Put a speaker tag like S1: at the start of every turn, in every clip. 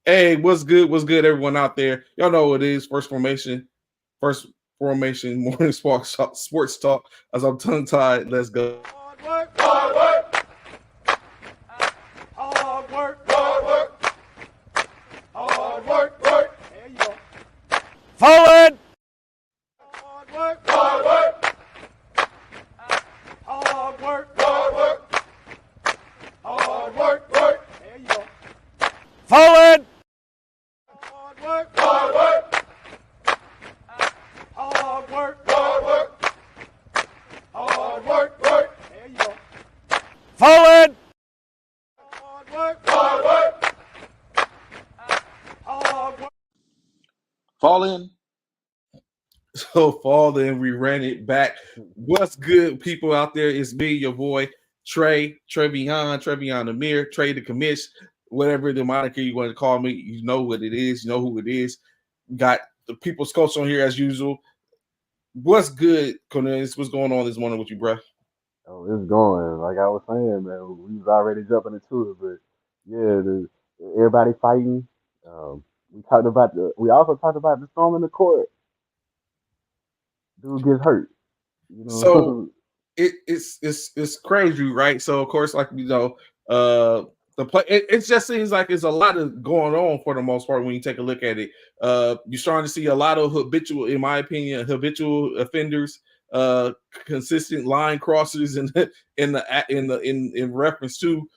S1: Hey, what's good? What's good, everyone out there? Y'all know what it is. First formation morning sports talk. As I'm tongue tied, let's go.
S2: Hard work, hard work, hard work, hard work, hard work, work. There you go.
S3: Forward!
S2: Hard work, hard work, hard work, hard work, hard work, work. There you go.
S3: Forward!
S2: Hard work, hard work, hard work, hard work, hard work, work. There you go.
S3: Forward!
S2: Hard work, hard work, hard work.
S1: Fall in. So fall in. We ran it back. What's good, people out there? It's me, your boy Trevion Amir, Trey the Commish, whatever the moniker you want to call me. You know what it is. You know who it is. Got the people's coach on here as usual. What's good, Cornelius? What's going on this morning with you, bro?
S4: Oh, it's going. Like I was saying, man, we was already jumping into it, but yeah, everybody fighting. We also talked about the storm in the court. Dude gets hurt, you
S1: So
S4: know.
S1: it's crazy, right? So of course, like the play. It just seems like it's a lot of going on for the most part when you take a look at it. You're starting to see a lot of habitual, in my opinion, habitual offenders, consistent line crossers in reference to,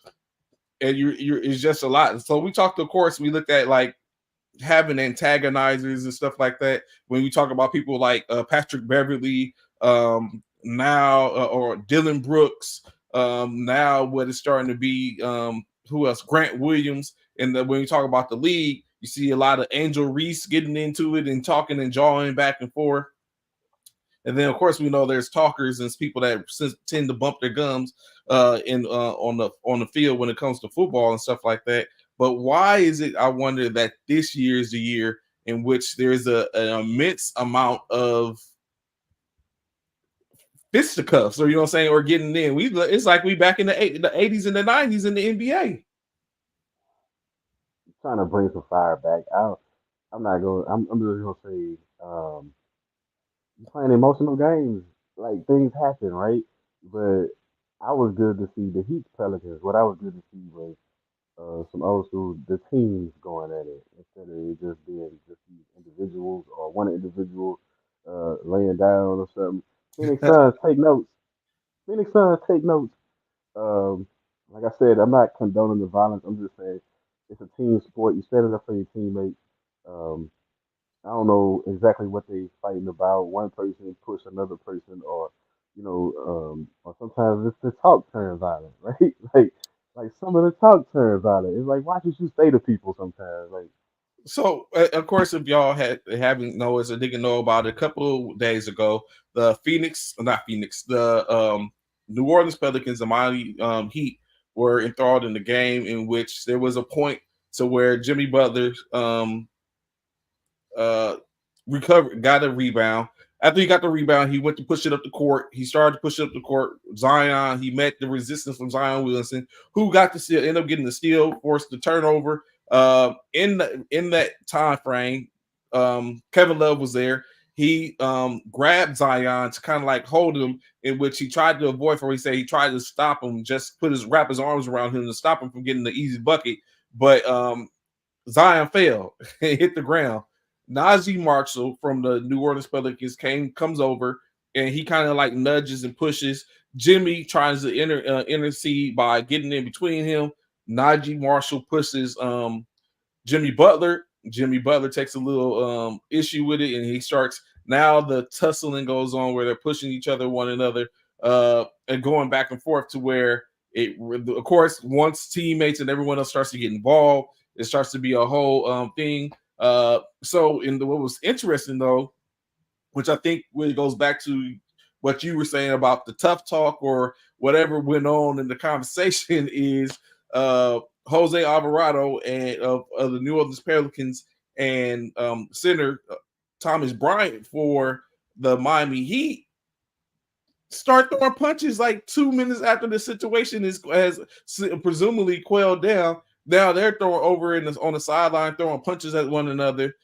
S1: and you're it's just a lot. So we talked, of course, we looked at like having antagonizers and stuff like that. When we talk about people like Patrick Beverly, now or Dylan Brooks, now what is starting to be who else? Grant Williams. And when you talk about the league, you see a lot of Angel Reese getting into it and talking and jawing back and forth. And then, of course, we know there's talkers and people that tend to bump their gums on the field when it comes to football and stuff like that. But why is it, I wonder, that this year is the year in which there's an immense amount of fisticuffs, or you know what I'm saying, or getting in? It's like we back in the 80s and the 90s in the NBA.
S4: Trying to bring some fire back. I'm not going. I'm just gonna say, playing emotional games, like things happen, right? But I was good to see the Heat Pelicans. What I was good to see was some old school the teams going at it instead of it just being just these individuals or one individual laying down or something. Phoenix Suns take notes. Phoenix Suns take notes. Um, like I said, I'm not condoning the violence. I'm just saying it's a team sport. You set it up for your teammates. Um, I don't know exactly what they fighting about. One person push another person, or or sometimes it's the talk turns violent, right? Like some of the talk turns violent. It's like, why should you say to people sometimes? Like,
S1: So, of course, if y'all haven't noticed or didn't know about it, a couple of days ago, the New Orleans Pelicans and Miami Heat were enthralled in the game in which there was a point to where Jimmy Butler uh, got a rebound. After he got the rebound, he went to push it up the court. He started to push it up the court. Zion, he met the resistance from Zion Williamson, who got the steal, ended up getting the steal, forced the turnover. In that time frame, Kevin Love was there. He grabbed Zion to kind of like hold him, in which he tried to avoid. For he said he tried to stop him, just wrap his arms around him to stop him from getting the easy bucket. But Zion fell and hit the ground. Najee Marshall from the New Orleans Pelicans comes over, and he kind of like nudges and pushes. Jimmy tries to intercede by getting in between him. Najee Marshall pushes Jimmy Butler. Jimmy Butler takes a little issue with it, and he starts. Now the tussling goes on where they're pushing each other, one another, and going back and forth to where it. Of course, once teammates and everyone else starts to get involved, it starts to be a whole thing. So what was interesting though, which I think really goes back to what you were saying about the tough talk or whatever went on in the conversation is Jose Alvarado and of the New Orleans Pelicans and center Thomas Bryant for the Miami Heat start throwing punches like 2 minutes after the situation has presumably quelled down. Now they're throwing over on the sideline, throwing punches at one another.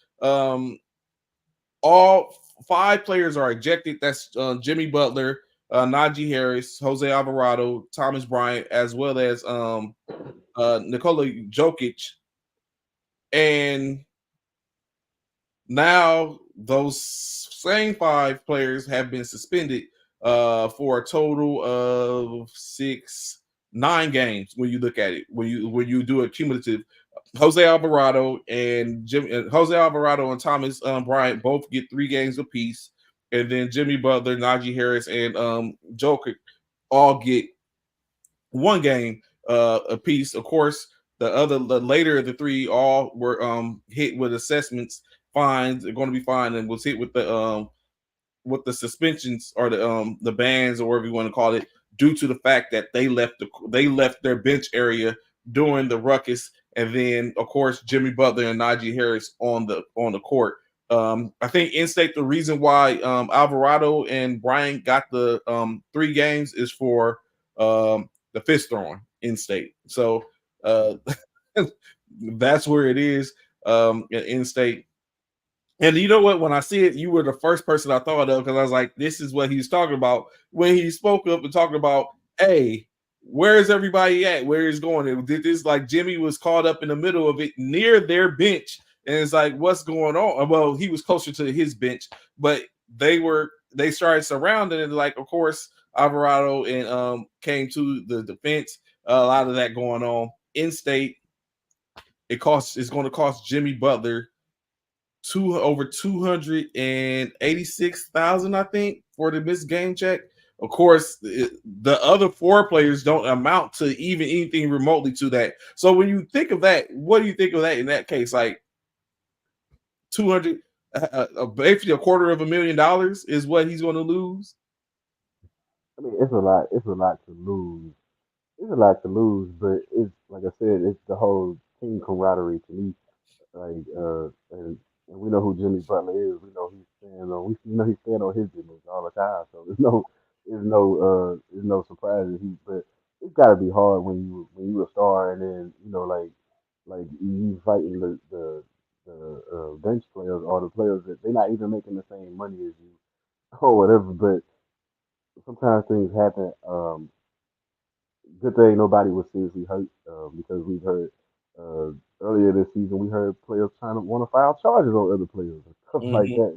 S1: All five players are ejected. That's Jimmy Butler, Najee Harris, Jose Alvarado, Thomas Bryant, as well as Nikola Jokic. And now those same five players have been suspended for a total of 9 games when you look at it. When you do a cumulative, Jose Alvarado and Thomas Bryant both get 3 games apiece, and then Jimmy Butler, Najee Harris, and Joker all get 1 game apiece. Of course, the later of the 3 all were hit with assessments, fines. They're going to be fined and was hit with the suspensions or the bans or whatever you want to call it, due to the fact that they left their bench area during the ruckus, and then of course Jimmy Butler and Najee Harris on the court. I think in state the reason why Alvarado and Bryant got the 3 games is for the fist throwing in state. So that's where it is in state. And you know what? When I see it, you were the first person I thought of, because I was like, this is what he's talking about when he spoke up and talking about, hey, where's everybody at? Where is going? It did this like Jimmy was caught up in the middle of it near their bench. And it's like, what's going on? Well, he was closer to his bench, but they started surrounding it. Like, of course, Alvarado and came to the defense. A lot of that going on in state. It's going to cost Jimmy Butler over 286,000, I think, for the missed game check. Of course, the other 4 players don't amount to even anything remotely to that. So when you think of that, what do you think of that in that case? Like 200, basically $250,000 is what he's going to lose.
S4: I mean, it's a lot. It's a lot to lose. It's a lot to lose, but it's like I said, it's the whole team camaraderie to me. Like, and we know who Jimmy Butler is. We know he's staying on. We know he's staying on his business all the time. So there's no surprise that he. But it's got to be hard when you a star and then like you fighting the bench players or the players that they're not even making the same money as you or whatever. But sometimes things happen. Good thing nobody was seriously hurt because we've heard uh, earlier this season we heard players trying to want to file charges on other players and stuff like
S1: Mm-hmm.
S4: that.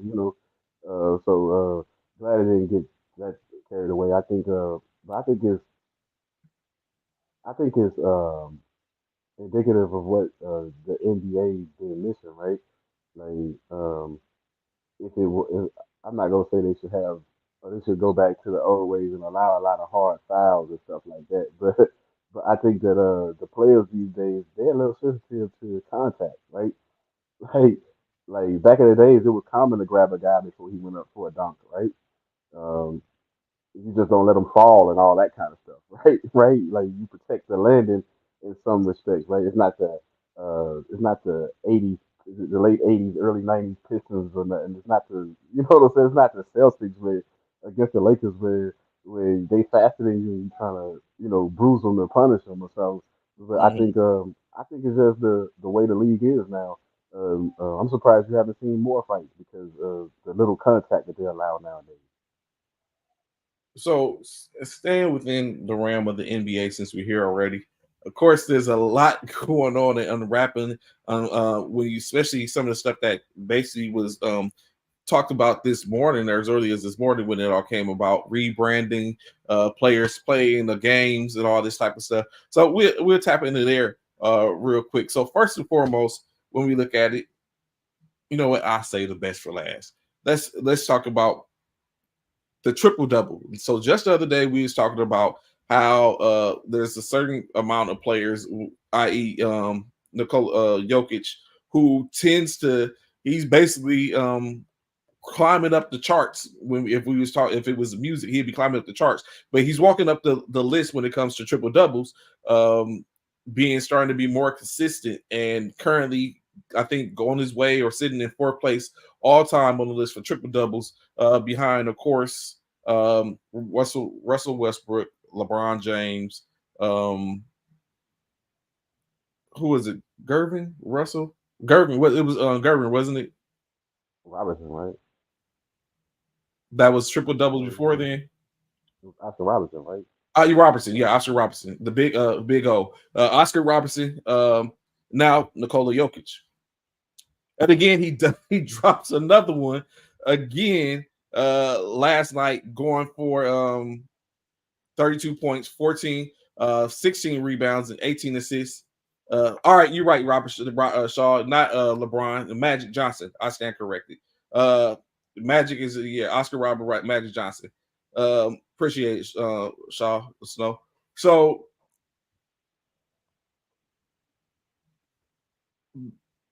S4: Glad it didn't get that carried away. But I think it's indicative of what the NBA been missing, right? Like if it were, if, I'm not gonna say they should have, or they should go back to the old ways and allow a lot of hard fouls and stuff like that. But I think that the players these days they're a little sensitive to contact, right? Like like back in the days, it was common to grab a guy before he went up for a dunk, right? Um, you just don't let them fall and all that kind of stuff, right? Right? Like you protect the landing in some respects, right? It's not the '80s, the late '80s, early '90s Pistons or nothing. It's not the you know what I'm saying. It's not the Celtics where against the Lakers where they faster than you and you trying to bruise them or punish them or so. But I think it's just the way the league is now. I'm surprised you haven't seen more fights because of the little contact that they allow nowadays.
S1: So staying within the realm of the NBA, since we're here already, of course, there's a lot going on and unwrapping. When you, especially some of the stuff that basically was talked about this morning, or as early as this morning when it all came about, rebranding, players playing the games, and all this type of stuff. So we'll tap into there real quick. So first and foremost, when we look at it, you know what I say the best for last. Let's talk about the triple double. So just the other day we was talking about how there's a certain amount of players, i.e. Nikola Jokic, who tends to he's basically climbing up the charts. When if we was talking, if it was music, he'd be climbing up the charts. But he's walking up the list when it comes to triple doubles, being starting to be more consistent, and currently I think going his way or sitting in 4th place all time on the list for triple doubles, behind of course Russell Westbrook, LeBron James, um, who was it? Gervin Russell. Gervin. What it was? Gervin, wasn't it?
S4: Robinson, right?
S1: That was triple doubles
S4: Or
S1: before then.
S4: it was Oscar Robinson, right?
S1: Robertson, yeah, Oscar Robertson, the big O. Oscar Robertson. Now Nikola Jokic, and again he drops another one again last night, going for 32 points, 14, 16 rebounds, and 18 assists. All right, you're right, Robert Shaw, not LeBron, Magic Johnson. I stand corrected. Magic is Oscar Robert, right? Magic Johnson. Appreciate it, Shaw Snow. So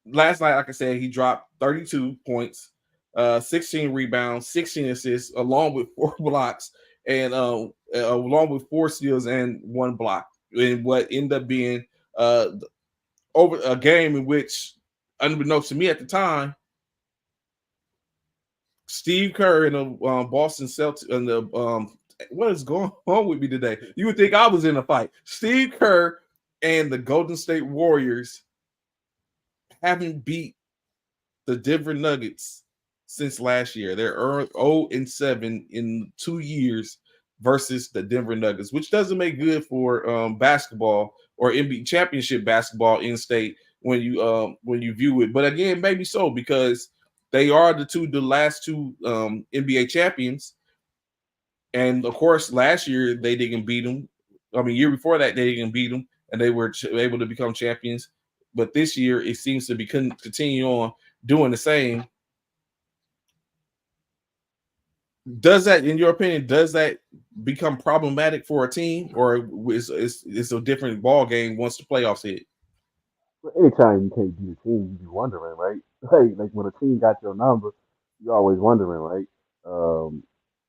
S1: last night, like I said, he dropped 32 points, 16 rebounds, 16 assists, along with 4 blocks, and along with 4 steals and 1 block, in what ended up being uh, over a game in which, unbeknownst to me at the time, Steve Kerr and the Boston Celtics and the what is going on with me today? You would think I was in a fight. Steve Kerr and the Golden State Warriors haven't beat the Denver Nuggets since last year. They're 0-7 in 2 years versus the Denver Nuggets, which doesn't make good for basketball or NBA championship basketball in state when you view it. But again, maybe so, because they are the last two NBA champions, and of course last year they didn't beat them. I mean, year before that they didn't beat them, and they were able to become champions. But this year it seems to be continue on doing the same. Does that, in your opinion, does that become problematic for a team, or is a different ball game once the playoffs hit?
S4: But anytime you can't beat a team, you be wondering, right? Like when a team got your number, you're always wondering, right? Um,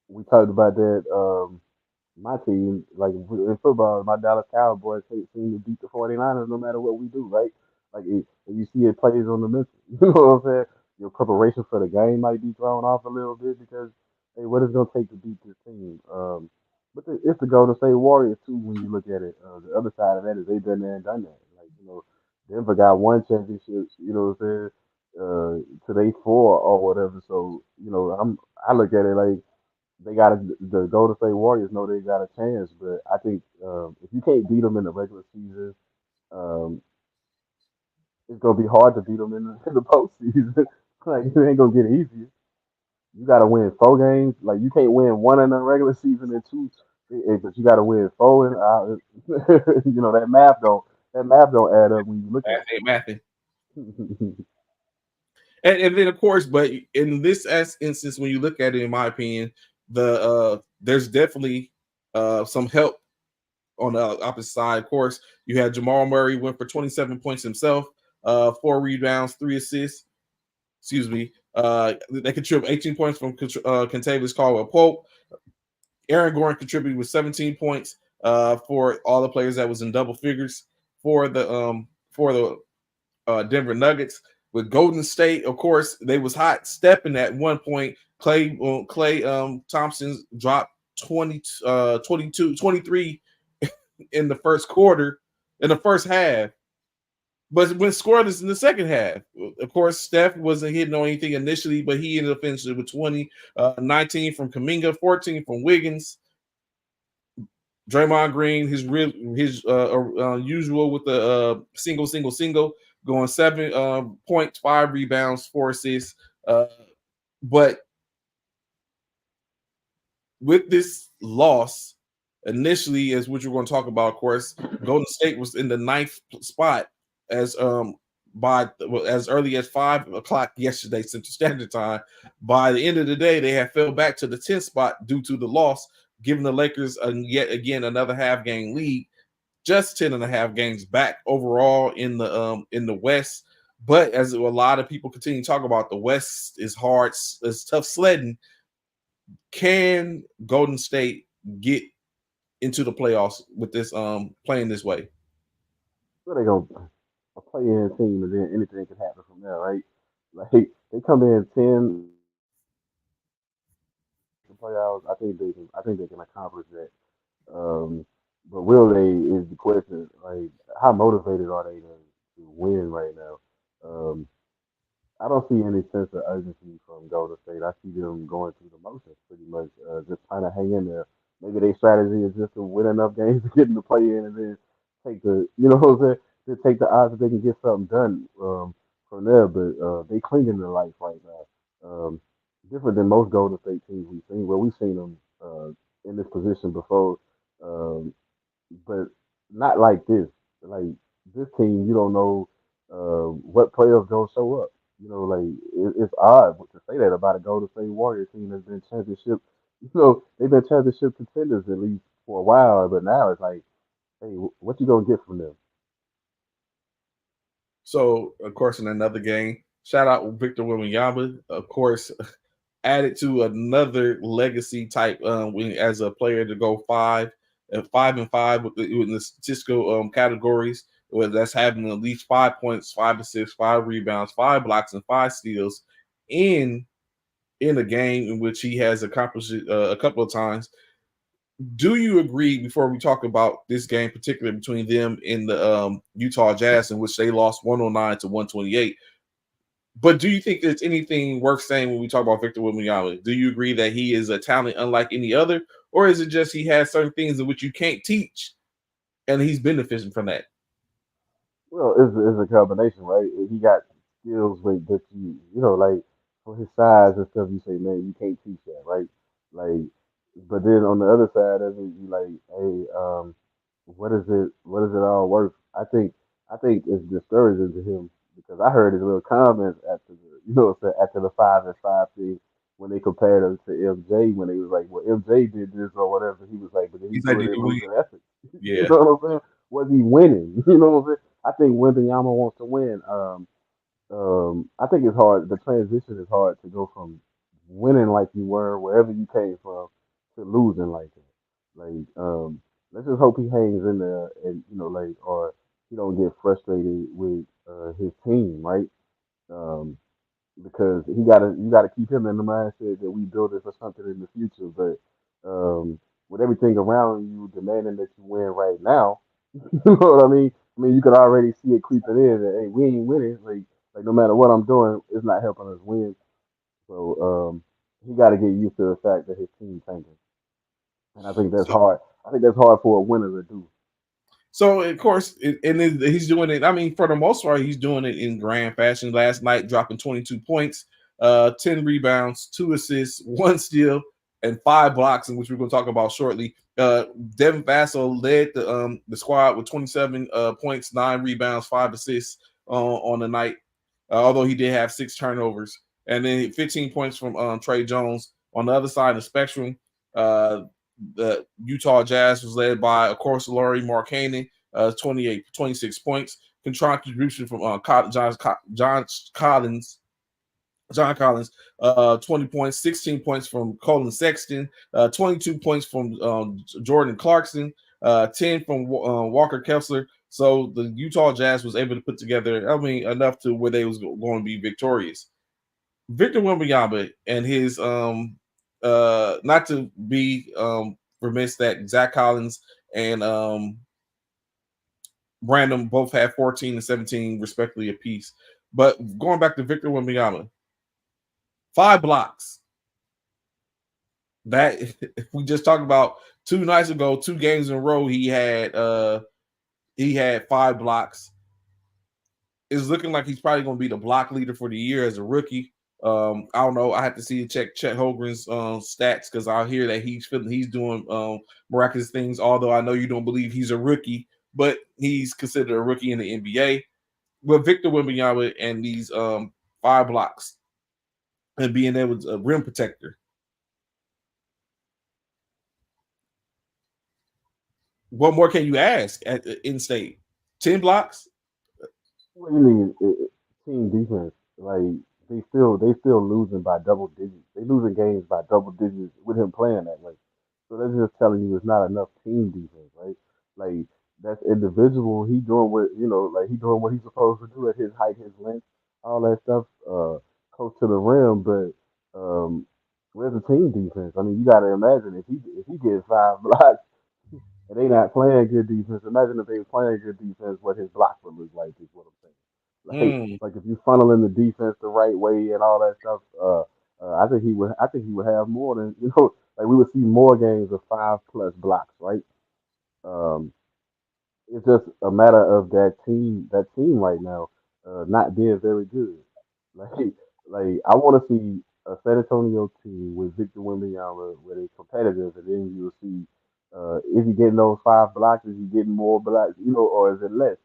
S4: we talked about that. My team, like in football, my Dallas Cowboys can't seem to beat the 49ers no matter what we do, right? Like and you see it plays on the mental. You know what I'm saying? Your preparation for the game might be thrown off a little bit because, hey, what is it going to take to beat this team? But it's the Golden State Warriors too. When you look at it, the other side of that is they've been there and done that. Like Denver got one championship. You know what I'm saying? To they four or whatever. So I look at it like they got the Golden State Warriors know they got a chance, but I think if you can't beat them in the regular season, um, it's gonna be hard to beat them in the postseason. Like it ain't gonna get easier. You got to win 4 games. Like you can't win one in the regular season and two, but you got to win four. And that math don't add up when you look at
S1: Mathing.
S4: it.
S1: And then of course, but in this instance, when you look at it, in my opinion, there's definitely some help on the opposite side. Of course, you had Jamal Murray went for 27 points himself, 4 rebounds, 3 assists. Excuse me. They contribute 18 points from Kentavious Caldwell-Pope. Aaron Gordon contributed with 17 points for all the players that was in double figures for the Denver Nuggets. With Golden State, of course, they was hot stepping at one point. Clay Thompson dropped 20, 22, 23 in the first quarter, in the first half, but went scoreless in the second half. Of course, Steph wasn't hitting on anything initially, but he ended up finishing with 20, 19 from Kaminga, 14 from Wiggins. Draymond Green, his usual with the single, going 7 points, 5 rebounds, 4 assists. But with this loss, initially, as what you're going to talk about, of course, Golden State was in the 9th spot as as early as 5 o'clock yesterday Central Standard Time. By the end of the day, they had fell back to the 10th spot due to the loss, giving the Lakers yet again another half-game lead, just 10 and a half games back overall in the West. But as a lot of people continue to talk about, the West is hard, it's tough sledding. Can Golden State get into the playoffs with this playing this way?
S4: So they gonna a play-in team, and then anything can happen from there, right? Like they come in 10 the playoffs. I think they can accomplish that. Um, but will they is the question. Like, how motivated are they to win right now. I don't see any sense of urgency from Golden State. I see them going through the motions pretty much, just trying to hang in there. Maybe their strategy is just to win enough games to get in the play in and then take the, you know what I'm saying, to take the odds that they can get something done from there. But they clinging to life right now. Different than most Golden State teams we've seen, where we've seen them in this position before. Um, but not like this. Like this team, you don't know what players gonna show up. You know, like it's odd to say that about a Golden State Warrior team that's been championship. You know, they've been championship contenders at least for a while, but now it's like, hey, what you gonna get from them?
S1: So, of course, in another game, shout out Victor Wembanyama. Of course, added to another legacy type as a player to go 5 and 5 with the statistical categories. Where that's having at least 5 points, 5 assists, 5 rebounds, 5 blocks, and 5 steals in a game in which he has accomplished it a couple of times. Do you agree, before we talk about this game, particularly between them and the Utah Jazz, in which they lost 109 to 128? But do you think there's anything worth saying when we talk about Victor Wembanyama? Do you agree that he is a talent unlike any other, or is it just he has certain things in which you can't teach, and he's benefiting from that?
S4: Well, it's a combination, right? He got skills that you know, like for his size and stuff. You say, man, you can't teach that, right? Like, but then on the other side of it, you like, hey, what is it? What is it all worth? I think it's discouraging to him because I heard his little comments after after the 5 and 5 thing when they compared him to MJ when they was like, well, MJ did this or whatever. He was like, but then he
S1: He's like,
S4: do it in losing effort. You
S1: yeah.
S4: know what I'm saying? Was he winning? You know what I'm saying? I think Wembanyama wants to win. I think it's hard. The transition is hard to go from winning like you were wherever you came from to losing like that. Like, let's just hope he hangs in there, and like, or he don't get frustrated with his team, right? Um, because you gotta keep him in the mindset that we build it for something in the future. But with everything around you demanding that you win right now, you know what I mean? I mean, you could already see it creeping in that hey, we ain't winning. Like no matter what I'm doing, it's not helping us win. So he got to get used to the fact that his team tanking, and I think that's
S1: So,
S4: hard. I think that's hard for a winner to do.
S1: so of course, he's doing it. I mean, for the most part, he's doing it in grand fashion. Last night, dropping 22 points, 10 rebounds, 2 assists, 1 steal, and 5 blocks, in which we're going to talk about shortly. Devin Vassell led the squad with 27 points, 9 rebounds, 5 assists on the night. Although he did have 6 turnovers, and then 15 points from Trey Jones. On the other side of the spectrum, uh, the Utah Jazz was led by, of course, Laurie Markkanen, 26 points. Contribution from John Collins, 20 points, 16 points from Colin Sexton, 22 points from Jordan Clarkson, 10 from Walker Kessler. So the Utah Jazz was able to put together, I mean, enough to where they was going to be victorious. Victor Wembanyama and his not to be remiss that Zach Collins and Brandon both had 14 and 17 respectively apiece. But going back to Victor Wembanyama, 5 blocks. That we just talked about 2 nights ago, 2 games in a row, he had 5 blocks. It's looking like he's probably going to be the block leader for the year as a rookie. I don't know. I have to see check Chet Holmgren's stats because I hear that he's doing miraculous things. Although I know you don't believe he's a rookie, but he's considered a rookie in the NBA. But Victor Wembanyama and these 5 blocks and being able to rim protector. What more can you ask at in state? 10 blocks.
S4: What do you mean team defense? Like they still losing by double digits. They losing games by double digits with him playing that way. So that's just telling you it's not enough team defense, right? Like that's individual. He doing what like he doing what he's supposed to do at his height, his length, all that stuff. Close to the rim, but where's the team defense? I mean, you got to imagine if he gets 5 blocks, and they not playing good defense. Imagine if they was playing good defense, what his block would look like. Is what I'm saying.
S1: Mm.
S4: Like if you funnel in the defense the right way and all that stuff, I think he would. I think he would have more than Like we would see more games of 5+ blocks, right? Um, it's just a matter of that team right now, not being very good. Like, like I want to see a San Antonio team with Victor Wembanyama where they competitive, and then you'll see, is he getting those 5 blocks? Is he getting more blocks? Or is it less?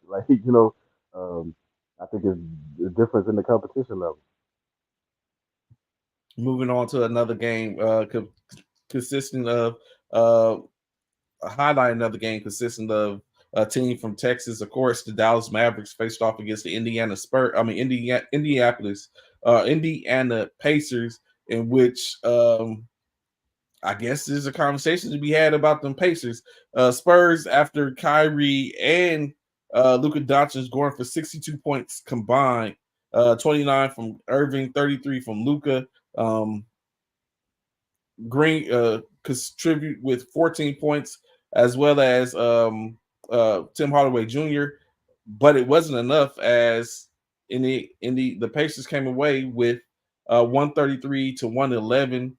S4: Um, I think it's the difference in the competition level.
S1: Moving on to another game, consisting of uh, highlight another game consisting of a team from Texas. Of course, the Dallas Mavericks faced off against the Indiana Spurs. I mean, Indiana Pacers, in which I guess there's a conversation to be had about them Pacers. Spurs after Kyrie and Luka Doncic going for 62 points combined, 29 from Irving, 33 from Luka. Um, Green contribute with 14 points, as well as Tim Hardaway Jr. But it wasn't enough, as the Pacers came away with 133 to 111.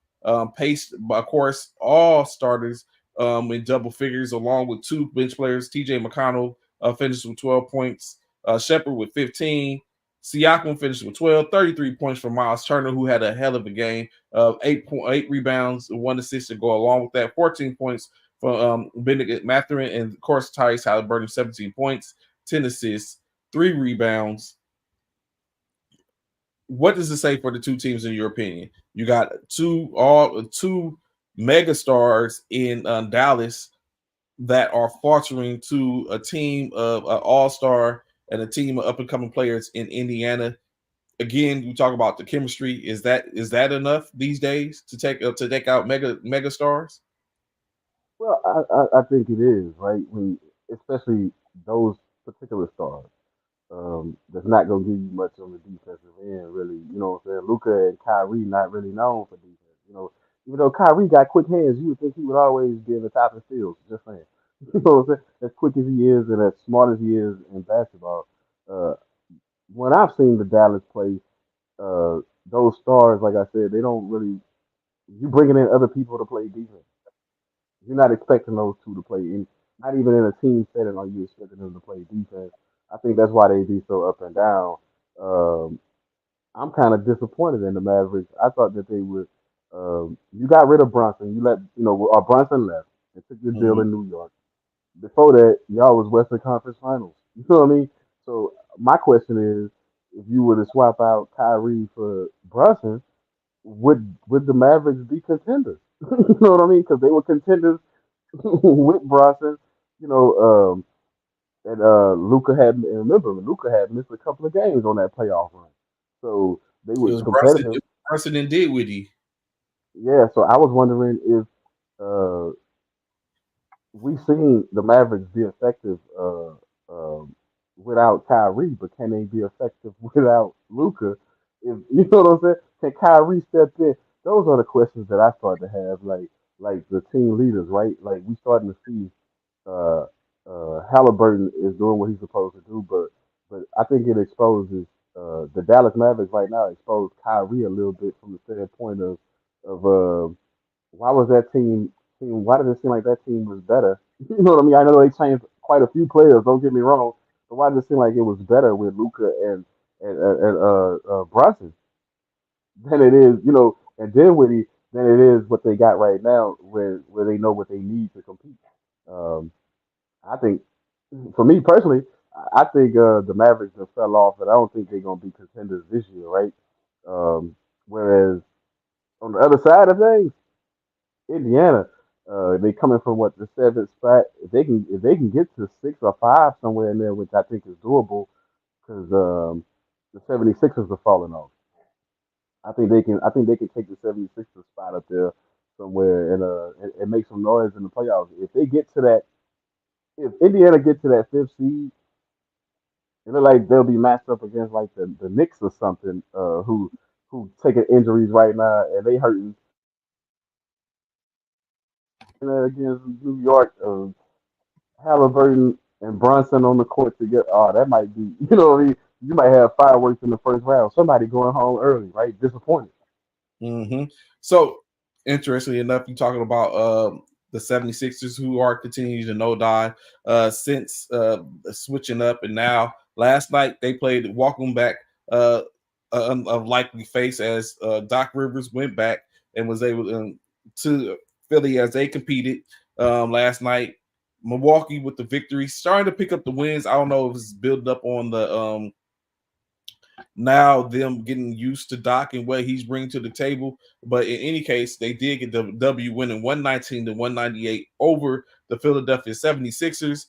S1: Paced, of course, all starters in double figures, along with 2 bench players. TJ McConnell finished with 12 points. Shepard with 15. Siakam finished with 12, 33 points from Miles Turner, who had a hell of a game. 8 rebounds, 1 assist to go along with that. 14 points from Benedict Mathurin, and of course Tyrese Halliburton, 17 points, 10 assists, 3 rebounds. What does it say for the two teams in your opinion? You got two mega stars in Dallas that are faltering to a team of all star and a team of up and coming players in Indiana. Again, you talk about the chemistry. Is that enough these days to take out mega stars?
S4: Well, I think it is right especially those particular stars. That's not gonna give you much on the defensive end, really. You know what I'm saying? Luca and Kyrie not really known for defense. Even though Kyrie got quick hands, you would think he would always be in the top of the field. Just saying. You know what I'm saying? As quick as he is and as smart as he is in basketball, uh, when I've seen the Dallas play, uh, those stars, like I said, they don't really. You bringing in other people to play defense. You're not expecting those two to play not even in a team setting are you expecting them to play defense. I think that's why they be so up and down. Um, I'm kind of disappointed in the Mavericks. I thought that they would. You got rid of Brunson. You let or Brunson left and took your deal
S1: Mhm.
S4: in New York. Before that, y'all was Western Conference Finals. You know what I mean? So my question is, if you were to swap out Kyrie for Brunson, would the Mavericks be contenders? You know what I mean? Because they were contenders with Bronson, you know, and Luca had and remember Luca had missed a couple of games on that playoff run, so they
S1: It
S4: were
S1: was Brunson.
S4: competitive.
S1: It was Brunson and Dinwiddie.
S4: Yeah, so I was wondering if uh, we seen the Mavericks be effective without Kyrie, but can they be effective without Luca? If you know what I'm saying, can Kyrie step in? Those are the questions that I start to have, like the team leaders, right? Like we starting to see uh, Halliburton is doing what he's supposed to do, but I think it exposes the Dallas Mavericks right now exposed Kyrie a little bit from the standpoint of why was that team? Why did it seem like that team was better? You know what I mean? I know they changed quite a few players. Don't get me wrong, but why did it seem like it was better with Luca and Brunson than it is, and Dinwiddie than it is what they got right now, where they know what they need to compete. Um, I think, for me personally, I think the Mavericks have fell off, and I don't think they're gonna be contenders this year, right? Whereas on the other side of things, Indiana, they coming from what the 7th spot. If they can get to 6 or 5 somewhere in there, which I think is doable, because the 76ers are falling off. I think they can take the 76ers spot up there somewhere and make some noise in the playoffs. If Indiana gets to that 5th seed, it look like they'll be matched up against like the Knicks or something, who taking injuries right now and they hurting against New York. Halliburton and Brunson on the court together. Oh, that might be, you know what I mean? You might have fireworks in the first round. Somebody going home early, right? Disappointed.
S1: Mm-hmm. So, interestingly enough, you talking about the 76ers who are continuing to no die since switching up, and now last night they played welcome back uh, a likely face as Doc Rivers went back and was able to Philly as they competed last night. Milwaukee with the victory, starting to pick up the wins. I don't know if it's building up on the now them getting used to Doc and what he's bringing to the table. But in any case, they did get the W, winning 119 to 198 over the Philadelphia 76ers.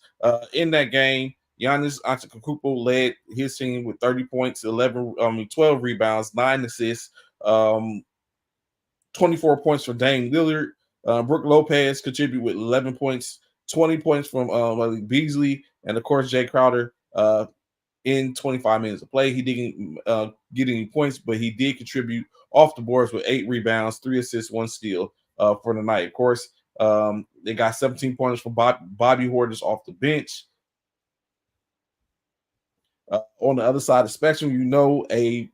S1: In that game, Giannis Antetokounmpo led his team with 30 points, 12 rebounds, 9 assists, 24 points for Dame Lillard. Brook Lopez contributed with 11 points, 20 points from Beasley, and of course Jay Crowder in 25 minutes of play. He didn't get any points, but he did contribute off the boards with 8 rebounds, 3 assists, 1 steal for the night. Of course, they got 17 points from Bobby Hortis off the bench. On the other side of the spectrum, a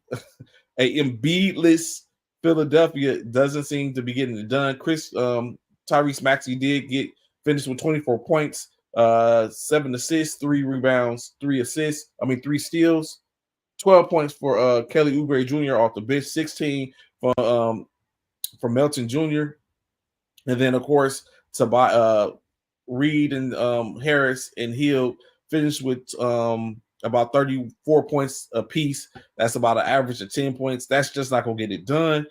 S1: Embiid-less Philadelphia doesn't seem to be getting it done. Tyrese Maxey did get finished with 24 points, 7 assists, 3 rebounds, 3 steals, 12 points for Kelly Oubre Jr. off the bench, 16 from Melton Jr. And then, of course, Reed and Harris and Hill finished with about 34 points apiece. That's about an average of 10 points. That's just not going to get it done.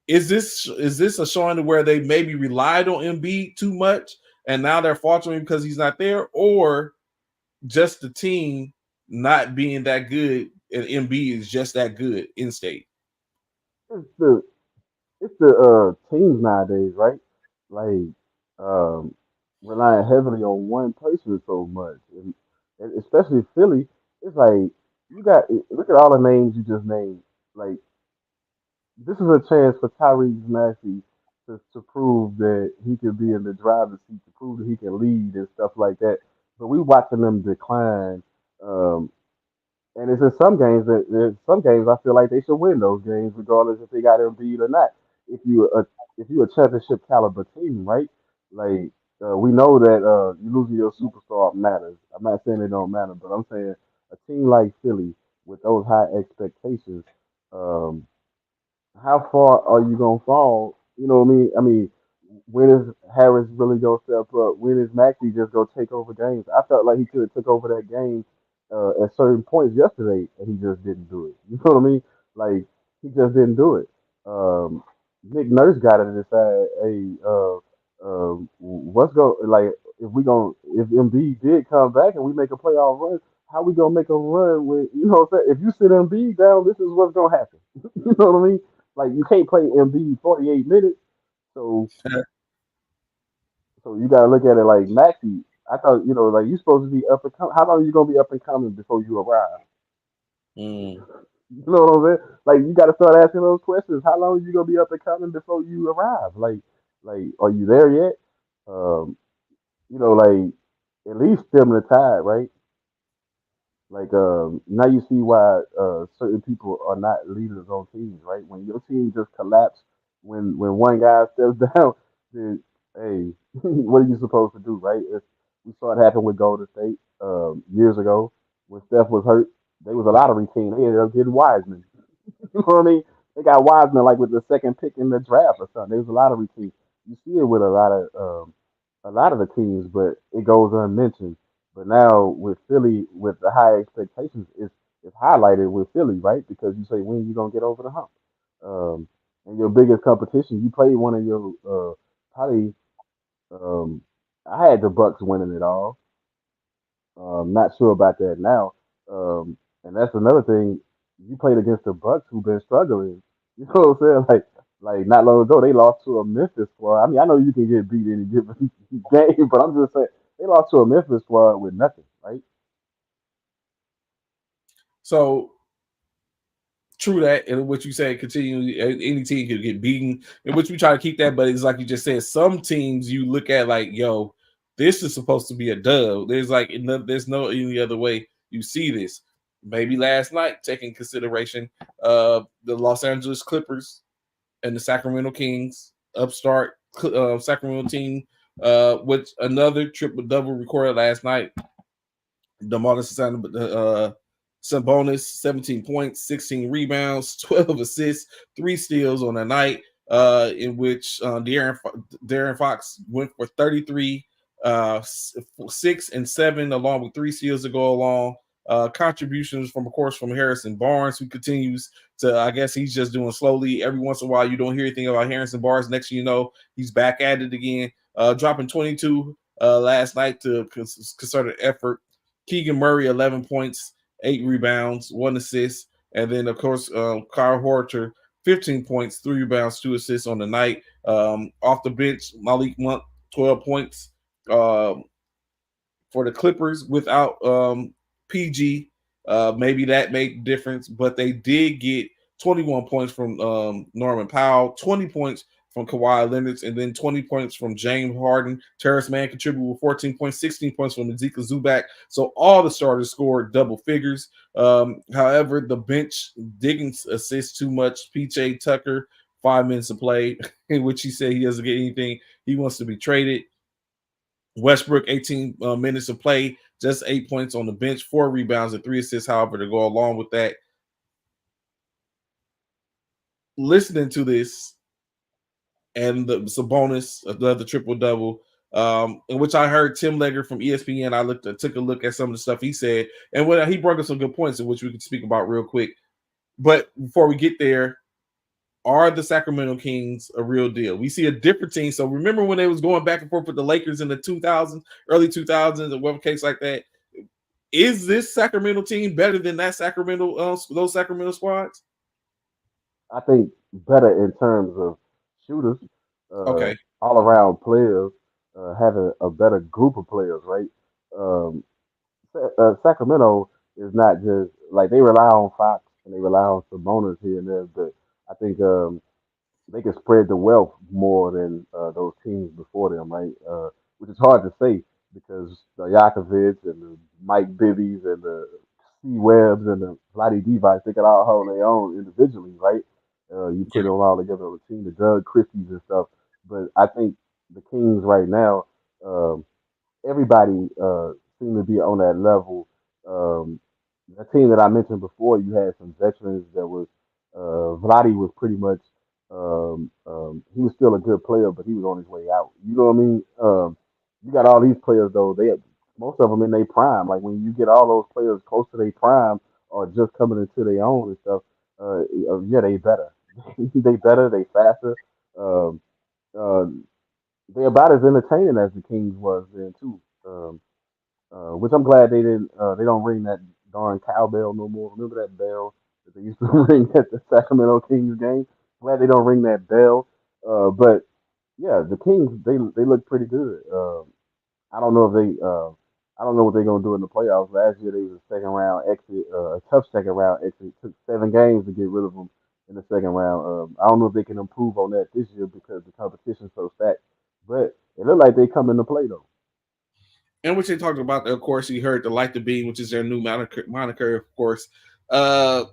S1: Is this a showing where they maybe relied on Embiid too much and now they're faltering because he's not there, or just the team not being that good and Embiid is just that good in state?
S4: It's the teams nowadays, right? Like um, relying heavily on one person so much, and especially Philly. It's like you got look at all the names you just named. Like this is a chance for Tyrese Maxey to prove that he can be in the driver's seat, to prove that he can lead and stuff like that. But we watching them decline. Um, and it's in some games that there's some games I feel like they should win those games regardless if they got Embiid or not. If you if you a championship caliber team, right? Like we know that you losing your superstar matters. I'm not saying it don't matter, but I'm saying a team like Philly with those high expectations, um, how far are you gonna fall? You know what I mean? I mean, when is Harris really gonna step up? When is Maxey just gonna take over games? I felt like he could have took over that game at certain points yesterday, and he just didn't do it. You know what I mean? Like he just didn't do it. Nick Nurse got to decide, hey, what's go like if Embiid did come back and we make a playoff run, how we gonna make a run with what I'm saying? If you sit Embiid down, this is what's gonna happen. You know what I mean? Like you can't play Embiid 48 minutes. So you gotta look at it like Maxi. I thought, like you supposed to be up and coming. How long are you gonna be up and coming before you arrive?
S1: Mm.
S4: You know what I'm saying? Like you gotta start asking those questions. How long are you gonna be up and coming before you arrive? Like are you there yet? Um, like at least stem the tide, right? Like now you see why certain people are not leaders on teams, right? When your team just collapse, when one guy steps down, then hey, what are you supposed to do, right? We saw it happen with Golden State years ago when Steph was hurt. They was a lottery team. They ended up getting Wiseman. You know what I mean? They got Wiseman like with the second pick in the draft or something. There was a lottery team. You see it with a lot of the teams, but it goes unmentioned. But now with Philly, with the high expectations, it's highlighted with Philly, right? Because you say when you gonna get over the hump, and your biggest competition, you played one of your probably. Um, I had the Bucks winning it all. Not sure about that now. And that's another thing. You played against the Bucks, who've been struggling. You know what I'm saying? Like not long ago, they lost to a Memphis squad. I mean, I know you can get beat any given game, but I'm just saying they lost to a Memphis squad with nothing, right?
S1: So true that, and what you said, continue. Any team could get beaten, in which we try to keep that. But it's like you just said, some teams you look at like, yo, This is supposed to be a dub. There's no any other way you see this. Maybe last night, taking consideration, the Los Angeles Clippers and the Sacramento Kings, upstart Sacramento team, with another triple double recorded last night. Demarcus Sabonis, 17 points, 16 rebounds, 12 assists, 3 steals on the night, in which Darren Fox went for 33, 6 and 7, along with 3 steals to go along. Contributions from, of course, from Harrison Barnes, who continues to, I guess he's just doing slowly. Every once in a while, you don't hear anything about Harrison Barnes. Next thing you know, he's back at it again, dropping 22 last night to concerted effort. Keegan Murray, 11 points, 8 rebounds, 1 assist. And then, of course, Kyle Horter, 15 points, 3 rebounds, 2 assists on the night. Off the bench, Malik Monk, 12 points. For the Clippers without PG. Maybe that made the difference, but they did get 21 points from Norman Powell, 20 points from Kawhi Leonard, and then 20 points from James Harden. Terrence Mann contributed with 14 points, 16 points from Ezekiel Zubac. So all the starters scored double figures. However, the bench didn't assist too much. PJ Tucker, 5 minutes of play, in which he said he doesn't get anything. He wants to be traded. Westbrook, 18 minutes of play, just 8 points on the bench, 4 rebounds and 3 assists. However, to go along with that, listening to this and the Sabonis, the triple double, in which I heard Tim Legger from ESPN. Took a look at some of the stuff he said, and he brought up some good points in which we could speak about real quick. But before we get there, are the Sacramento Kings a real deal? We see a different team. So remember when they was going back and forth with the Lakers in the 2000s, early 2000s, and whatever case like that. Is this Sacramento team better than that those Sacramento squads?
S4: I think better in terms of shooters, uh,
S1: Okay,
S4: all around players, having a better group of players, right? Um, Sacramento is not just like they rely on Fox and they rely on Sabonis here and there, but I think they can spread the wealth more than those teams before them, right? Which is hard to say because the Yakovets and the Mike Bibbies and the C Webbs and the Vlade Divac, they can all hold their own individually, right? You put
S1: yeah.
S4: them all together on a team, the Doug Christies and stuff. But I think the Kings right now, um, everybody seemed to be on that level. Um, the team that I mentioned before, you had some veterans that was Vladi was pretty much he was still a good player, but he was on his way out. You know what I mean? You got all these players though. Most of them in their prime. Like when you get all those players close to their prime or just coming into their own and stuff, yeah, they better. They better. They faster. Um, uh, they're about as entertaining as the Kings was then too. Which I'm glad they didn't. They don't ring that darn cowbell no more. Remember that bell that they used to ring at the Sacramento Kings game? Glad they don't ring that bell. But yeah, the Kings they look pretty good. I don't know if they. I don't know what they're gonna do in the playoffs. Last year they was a second round exit, a tough second round exit. It took 7 games to get rid of them in the second round. I don't know if they can improve on that this year because the competition's so stacked. But it looked like they come into play though.
S1: And which they talked about, of course, you heard the Light the Beam, which is their new moniker, of course. Uh,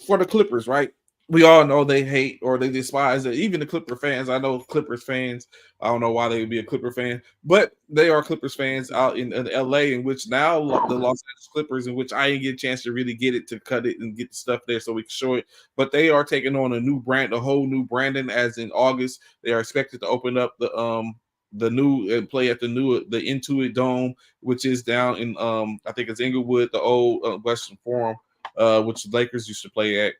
S1: for the Clippers, right? We all know they hate or they despise it. Even the Clipper fans. I know Clippers fans. I don't know why they would be a Clipper fan, but they are Clippers fans out in LA, in which now the Los Angeles Clippers, in which I didn't get a chance to really get it to cut it and get the stuff there so we can show it. But they are taking on a new brand, a whole new branding. As in August, they are expected to open up the new and play at the Intuit Dome, which is down in I think it's Inglewood, the old Western Forum, which the Lakers used to play at,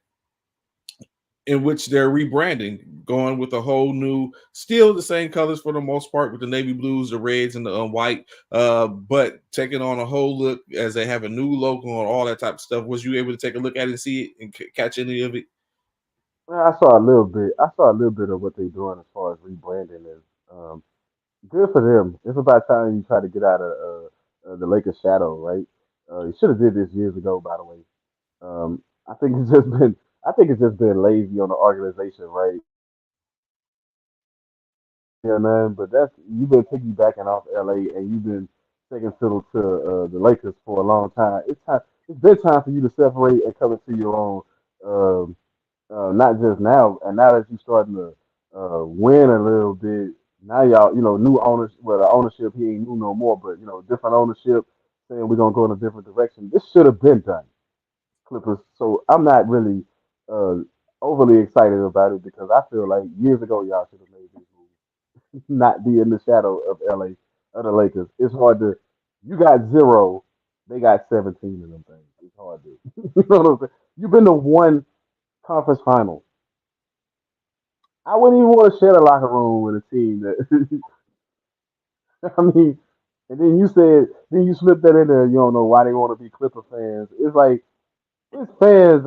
S1: in which they're rebranding, going with a whole new, still the same colors for the most part, with the navy blues, the reds, and the white, but taking on a whole look as they have a new logo and all that type of stuff. Was you able to take a look at it and see it and catch any of it?
S4: Well, I saw a little bit. I saw a little bit of what they're doing as far as rebranding is. Good for them. It's about time you try to get out of the Lakers shadow, right? You should have did this years ago, by the way. I think it's just been. I think it's just been lazy on the organization, right? Yeah, man, but that's you've been piggybacking off LA and you've been taking fiddle to the Lakers for a long time. It's time. It's been time for you to separate and come into your own. Um, not just now, and now that you're starting to win a little bit, now y'all, new owners. Well, the ownership he ain't new no more, but different ownership saying we're gonna go in a different direction. This should have been done, Clippers. So I'm not really uh overly excited about it because I feel like years ago y'all should have made this move, not be in the shadow of LA of the Lakers. It's hard to. You got zero, they got 17 of them things. It's hard to. You know what I'm saying? You've been to one conference final. I wouldn't even want to share a locker room with a team that. I mean, and then then you slip that in there. You don't know why they want to be Clipper fans. It's like it's fans.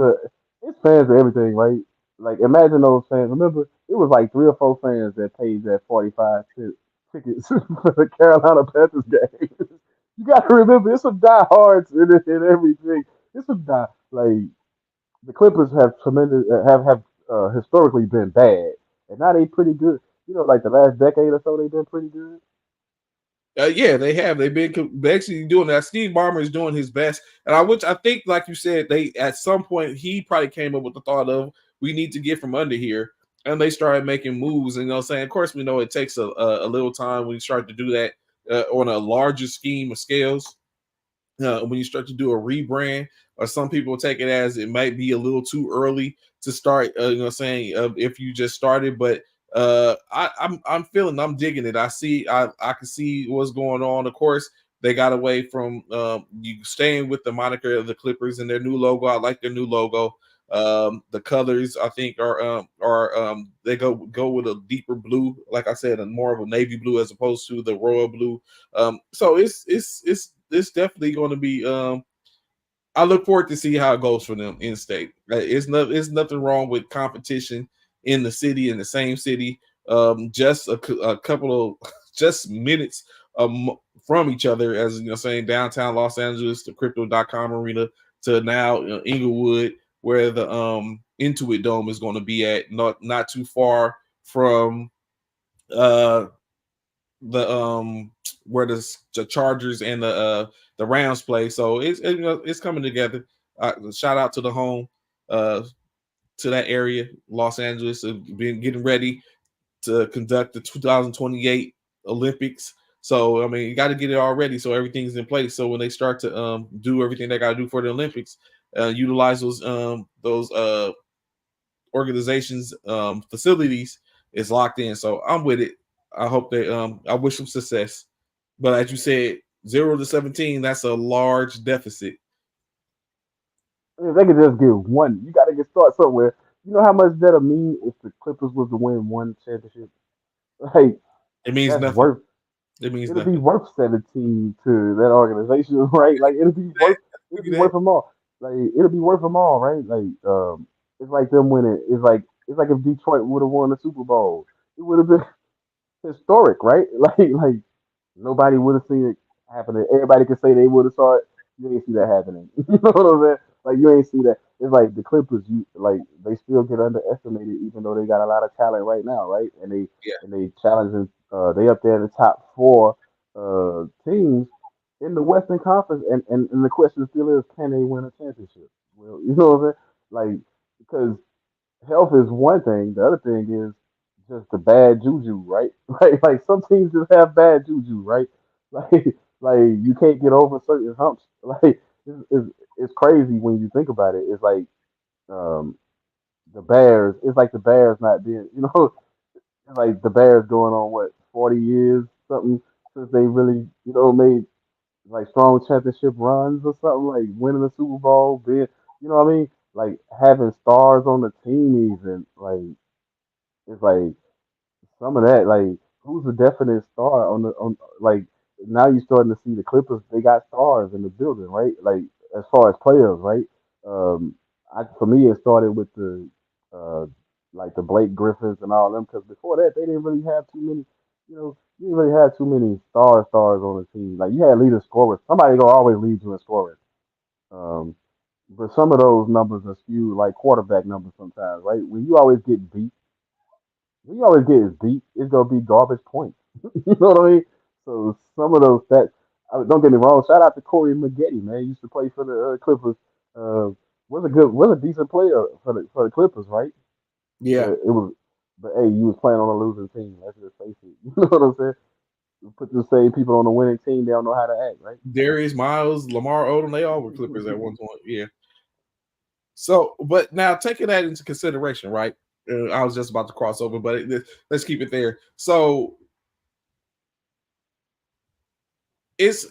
S4: It's fans of everything, right? Like imagine those fans. Remember, it was like 3 or 4 fans that paid that 45 cent tickets for the Carolina Panthers game. You got to remember, it's some diehards in everything. It's some die like the Clippers have tremendous have historically been bad, and now they pretty good. Like the last decade or so, they've been pretty good.
S1: Yeah, they have. They've been basically doing that. Steve Ballmer is doing his best, and I think, like you said, they at some point he probably came up with the thought of we need to get from under here, and they started making moves. And saying, of course, we know it takes a little time when you start to do that on a larger scheme of scales. When you start to do a rebrand, or some people take it as it might be a little too early to start. If you just started, but I'm feeling, I'm digging it. I can see what's going on. Of course, they got away from you staying with the moniker of the Clippers and their new logo. I like their new logo. The colors I think are they go with a deeper blue, like I said, and more of a navy blue as opposed to the royal blue. So it's definitely going to be. I look forward to see how it goes for them in state. It's nothing wrong with competition in the city, in the same city. Just a couple of just minutes from each other, as saying downtown Los Angeles, the Crypto.com arena, to now Inglewood, where the Intuit Dome is going to be at, not too far from uh the where the Chargers and the Rams play. So it's coming together. Shout out to the home, uh, to that area, Los Angeles, been getting ready to conduct the 2028 Olympics. So I mean, you got to get it all ready so everything's in place. So when they start to do everything they got to do for the Olympics, utilize those organizations facilities is locked in. So I'm with it. I hope they I wish them success. But as you said, 0 to 17, that's a large deficit.
S4: If they could just get one, you got to get start somewhere. You know how much that'll mean if the Clippers was to win one championship? Like
S1: It means
S4: that's
S1: nothing.
S4: worth.
S1: It means
S4: It'll be
S1: nothing.
S4: worth 17 to that organization, right? Like it'll be worth. It'll be worth them all. Like it'll be worth them all, right? Like it's like them winning. It's like if Detroit would have won the Super Bowl, it would have been historic, right? Like nobody would have seen it happening. Everybody could say they would have saw it. You ain't see that happening. You know what I'm saying? Like you ain't see that. It's like the Clippers. You like they still get underestimated, even though they got a lot of talent right now, right?
S1: Yeah.
S4: And they challenging. They up there in the top 4 teams in the Western Conference, and the question still is, can they win a championship? Well, you know what I'm saying? Like because health is one thing. The other thing is just the bad juju, right? Like some teams just have bad juju, right? Like you can't get over certain humps. Like it's crazy when you think about it. It's like um the Bears. It's like the Bears not being, it's like the Bears going on what 40 years something since they really made like strong championship runs or something, like winning the Super Bowl, being what I mean, like having stars on the team even like it's like some of that, like who's the definite star on like now you're starting to see the Clippers, they got stars in the building, right? Like as far as players, right? For me it started with the uh like the Blake Griffins and all them because before that they didn't really have too many, you didn't really have too many stars on the team. Like you had leader scorers. Somebody gonna always lead you in scoring. Um, but some of those numbers are skewed like quarterback numbers sometimes, right? When you always get beat We always get is deep. It's gonna be garbage points. You know what I mean? So some of those stats. Don't get me wrong. Shout out to Corey Maggette, man. He used to play for the Clippers. Uh, was a decent player for the Clippers, right?
S1: Yeah.
S4: But it was, but hey, you was playing on a losing team. Let's just face it. You know what I'm saying? You put the same people on a winning team, they don't know how to act, right?
S1: Darius Miles, Lamar Odom, they all were Clippers at one point. Yeah. So, but now taking that into consideration, right? I was just about to cross over, but let's keep it there. So it's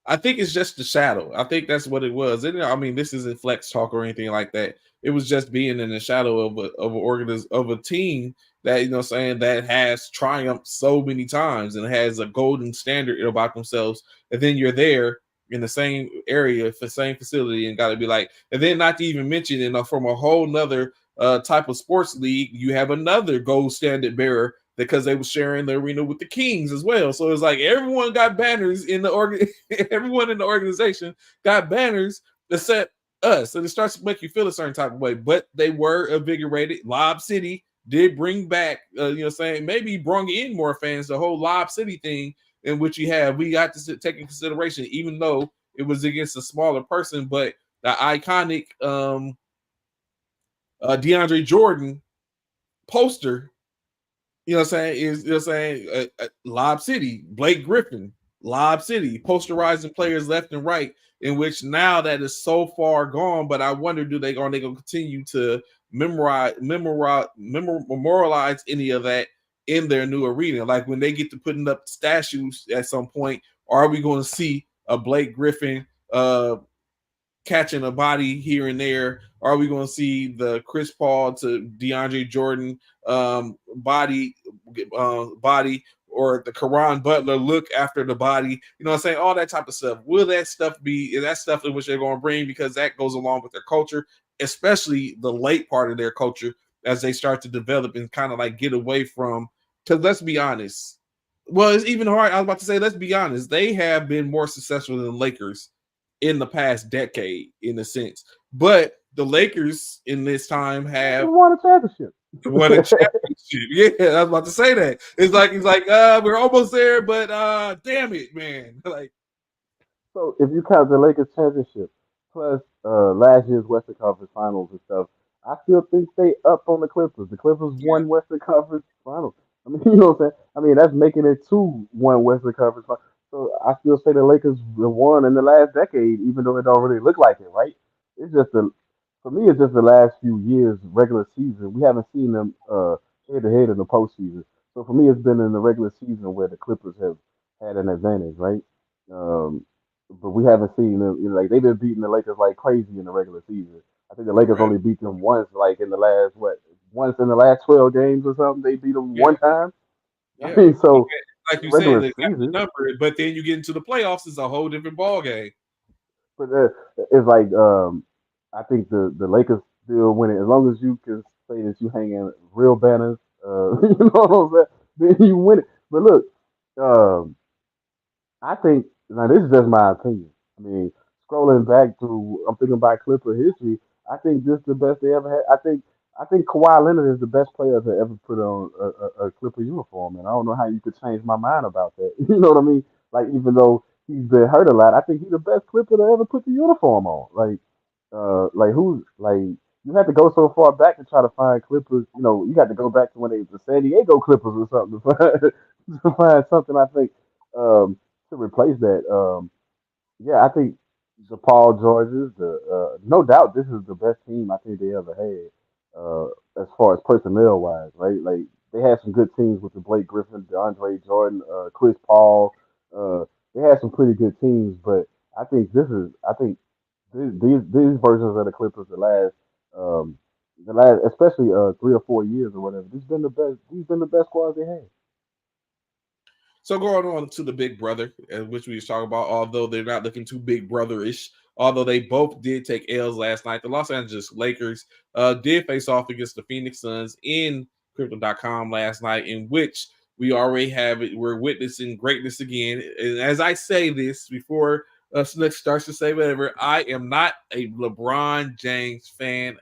S1: I think it's just the shadow. I think that's what it was. And, I mean, this isn't flex talk or anything like that. It was just being in the shadow of a team that, you know what I'm saying, that has triumphed so many times and has a golden standard about themselves. And then you're there in the same area, the same facility, and got to be like, and then not to even mention, from a whole nother type of sports league, you have another gold standard bearer because they were sharing the arena with the Kings as well. So it's like everyone got banners in the everyone in the organization got banners except us. And it starts to make you feel a certain type of way. But they were invigorated. Lob City did bring back, saying maybe brought in more fans. The whole Lob City thing in which we got to take in consideration, even though it was against a smaller person, but the iconic DeAndre Jordan poster, you know what I'm saying, is, Lob City, Blake Griffin, Lob City, posterizing players left and right, in which now that is so far gone, but I wonder, are they going to continue to memorialize any of that in their new arena? Like when they get to putting up statues at some point, are we going to see a Blake Griffin catching a body here and there? Are we going to see the Chris Paul to DeAndre Jordan body, or the Karan Butler look after the body? You know what I'm saying? All that type of stuff. Will that stuff be, is that stuff in which they're going to bring, because that goes along with their culture, especially the late part of their culture as they start to develop and kind of like get away from, because let's be honest. Well, it's even hard. I was about to say, let's be honest. They have been more successful than the Lakers in the past decade, in a sense. But the Lakers in this time
S4: They
S1: have
S4: won a championship.
S1: won a championship. Yeah, I was about to say that. It's like we're almost there, but damn it, man. Like,
S4: So if you count the Lakers championship plus last year's Western Conference Finals and stuff, I still think they up on the Clippers. The Clippers
S1: yeah,
S4: won Western Conference Finals. I mean, you know what I'm saying? I mean, that's making it 2-1 Western Conference Finals. So I still say the Lakers won in the last decade, even though it don't really look like it, right? It's just for me, it's just the last few years regular season. We haven't seen them head to head in the postseason. So for me, it's been in the regular season where the Clippers have had an advantage, right? Um, but we haven't seen them, like they've been beating the Lakers like crazy in the regular season. I think the Lakers
S1: correct.
S4: only beat them once, like in the last once in the last 12 games or something. They beat them
S1: Yeah,
S4: one time. I
S1: yeah.
S4: mean, so
S1: Like
S4: in
S1: you said,
S4: regular
S1: they got the
S4: season,
S1: number, but then you get into the playoffs, it's a whole different ball game.
S4: but it's like I think the Lakers still winning as long as you can say that you hanging real banners. You know what I'm saying? Then you win it. But look, um, I think now this is just my opinion. I mean, scrolling back through, I'm thinking about Clipper history. I think this is the best they ever had. I think Kawhi Leonard is the best player to ever put on a Clipper uniform, and I don't know how you could change my mind about that. You know what I mean? Like even though he's been hurt a lot, I think he's the best Clipper to ever put the uniform on. Like who's like you have to go so far back to try to find Clippers. You know, you got to go back to when they was the San Diego Clippers or something to find, to find something. I think. To replace that. Yeah, I think the Paul Georges, the no doubt this is the best team I think they ever had. As far as personnel wise, right? Like they had some good teams with the Blake Griffin, DeAndre Jordan, Chris Paul. Uh, they had some pretty good teams, but I think these versions of the Clippers the last especially 3 or 4 years or whatever. These been the best squads they had.
S1: So going on to the big brother, which we was talking about, although they're not looking too big brotherish, although they both did take L's last night. The Los Angeles Lakers did face off against the Phoenix Suns in Crypto.com last night, in which we already have it. We're witnessing greatness again. And as I say this, before Slick starts to say whatever, I am not a LeBron James fan.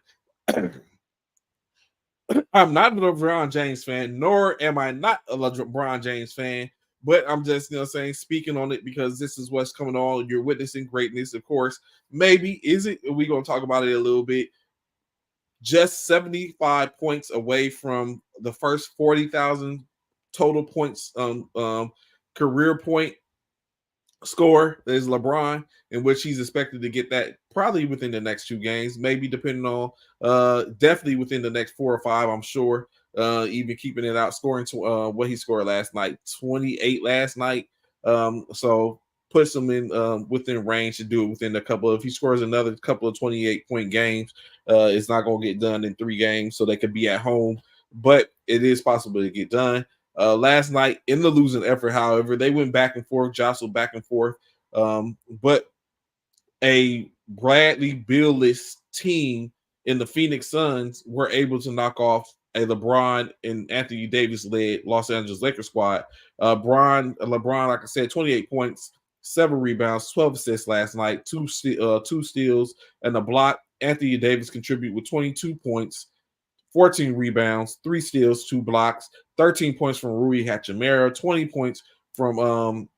S1: I'm not a LeBron James fan, nor am I not a LeBron James fan. But I'm just, saying, speaking on it because this is what's coming on. You're witnessing greatness, of course. Maybe is it? We're gonna talk about it a little bit. Just 75 points away from the first 40,000 total points, career point score is LeBron, in which he's expected to get that probably within the next 2 games, maybe depending on definitely within the next 4 or 5, I'm sure. Even keeping it out, scoring to what he scored last night, 28 last night. So puts him in within range to do it within a couple. If he scores another couple of 28-point games, it's not going to get done in 3 games, so they could be at home, but it is possible to get done. Last night in the losing effort, however, they went back and forth, jostled back and forth. But a Bradley Beal-less team in the Phoenix Suns were able to knock off a LeBron and Anthony Davis led Los Angeles Lakers squad. LeBron, like I said, 28 points, 7 rebounds, 12 assists last night, two steals and a block. Anthony Davis contributed with 22 points, 14 rebounds, 3 steals, 2 blocks, 13 points from Rui Hachimura, 20 points from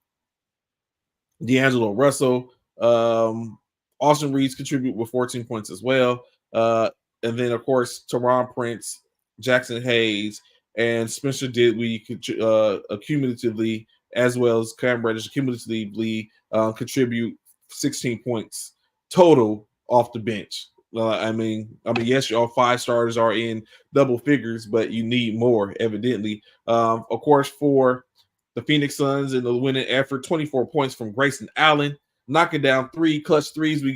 S1: D'Angelo Russell. Austin Reeves contributed with 14 points as well. And then, of course, Teron Prince, Jackson Hayes, and Spencer Dinwiddie cumulatively, as well as Cam Reddish cumulatively contribute 16 points total off the bench. Yes, your 5 starters are in double figures, but you need more, evidently. Of course, for the Phoenix Suns in the winning effort, 24 points from Grayson Allen, knocking down 3 clutch threes. We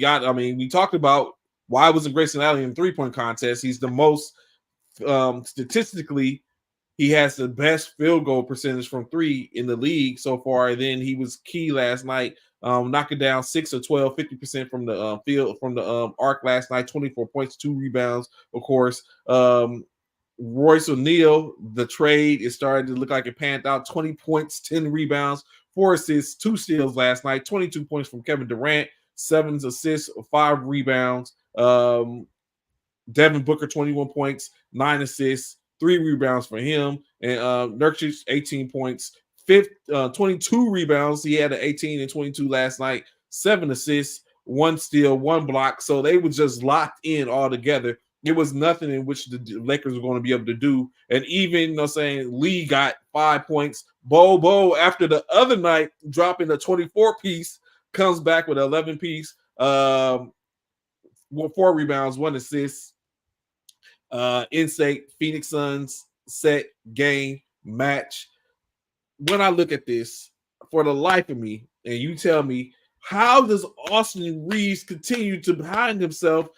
S1: talked about why wasn't Grayson Allen in the 3-point contest. He's the most statistically, he has the best field goal percentage from 3 in the league so far. And then he was key last night, knocking down 6 of 12, 50% from the field, from the arc last night, 24 points, 2 rebounds, of course. Royce O'Neal, the trade is starting to look like it panned out. 20 points, 10 rebounds, 4 assists, 2 steals last night. 22 points from Kevin Durant, 7 assists, 5 rebounds. Devin Booker, 21 points, 9 assists, 3 rebounds for him. And Nurkic, 18 points, 22 rebounds. He had an 18 and 22 last night, 7 assists, 1 steal, 1 block. So they were just locked in all together. It was nothing in which the Lakers were going to be able to do. And even, Lee got 5 points. Bo, after the other night, dropping a 24-piece, comes back with an 11-piece, 4 rebounds, 1 assist. Instate Phoenix Suns set game match. When I look at this, for the life of me, and you tell me, how does Austin Reeves continue to behind himself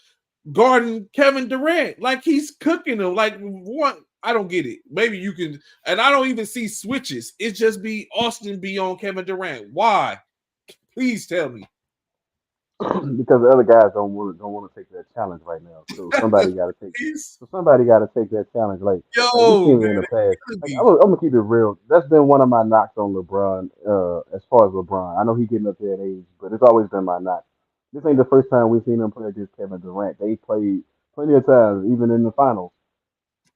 S1: guarding Kevin Durant? Like he's cooking him. Like what? I don't get it. Maybe you can, and I don't even see switches. It's just be Austin be on Kevin Durant. Why? Please tell me.
S4: Because the other guys don't want to take that challenge right now. So somebody got to take.
S1: Please.
S4: So somebody got to take that challenge. Like we've
S1: Yo,
S4: seen it in
S1: man,
S4: the past. Like
S1: me.
S4: I'm gonna keep it real. That's been one of my knocks on LeBron. As far as LeBron, I know he's getting up there in age, but it's always been my knock. This ain't the first time we've seen him play against Kevin Durant. They played plenty of times, even in the finals.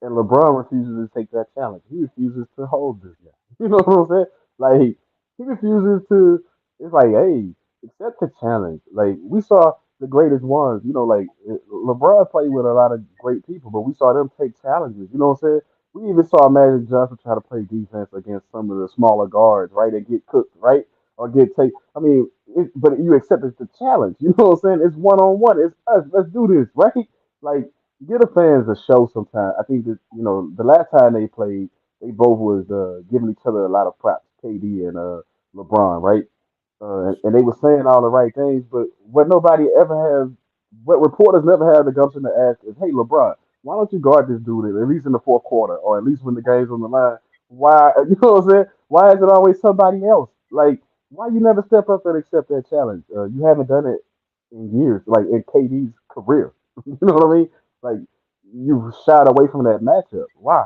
S4: And LeBron refuses to take that challenge. He refuses to hold this guy. You know what I'm saying? Like he refuses to. It's like, hey, accept the challenge. Like we saw the greatest ones. Like LeBron played with a lot of great people, but we saw them take challenges. You know what I'm saying? We even saw Magic Johnson try to play defense against some of the smaller guards, right? And get cooked, right? Or get take. I mean, but you accept it's the challenge. You know what I'm saying? It's 1-on-1. It's us. Let's do this, right? Like give the fans a show sometime. I think that the last time they played, they both was giving each other a lot of props, KD and LeBron, right? And they were saying all the right things, but what reporters never had the gumption to ask is, "Hey, LeBron, why don't you guard this dude at least in the fourth quarter, or at least when the game's on the line? Why, you know what I'm saying? Why is it always somebody else? Like, why you never step up and accept that challenge? You haven't done it in years, like in KD's career. You know what I mean? Like, you shied away from that matchup. Why?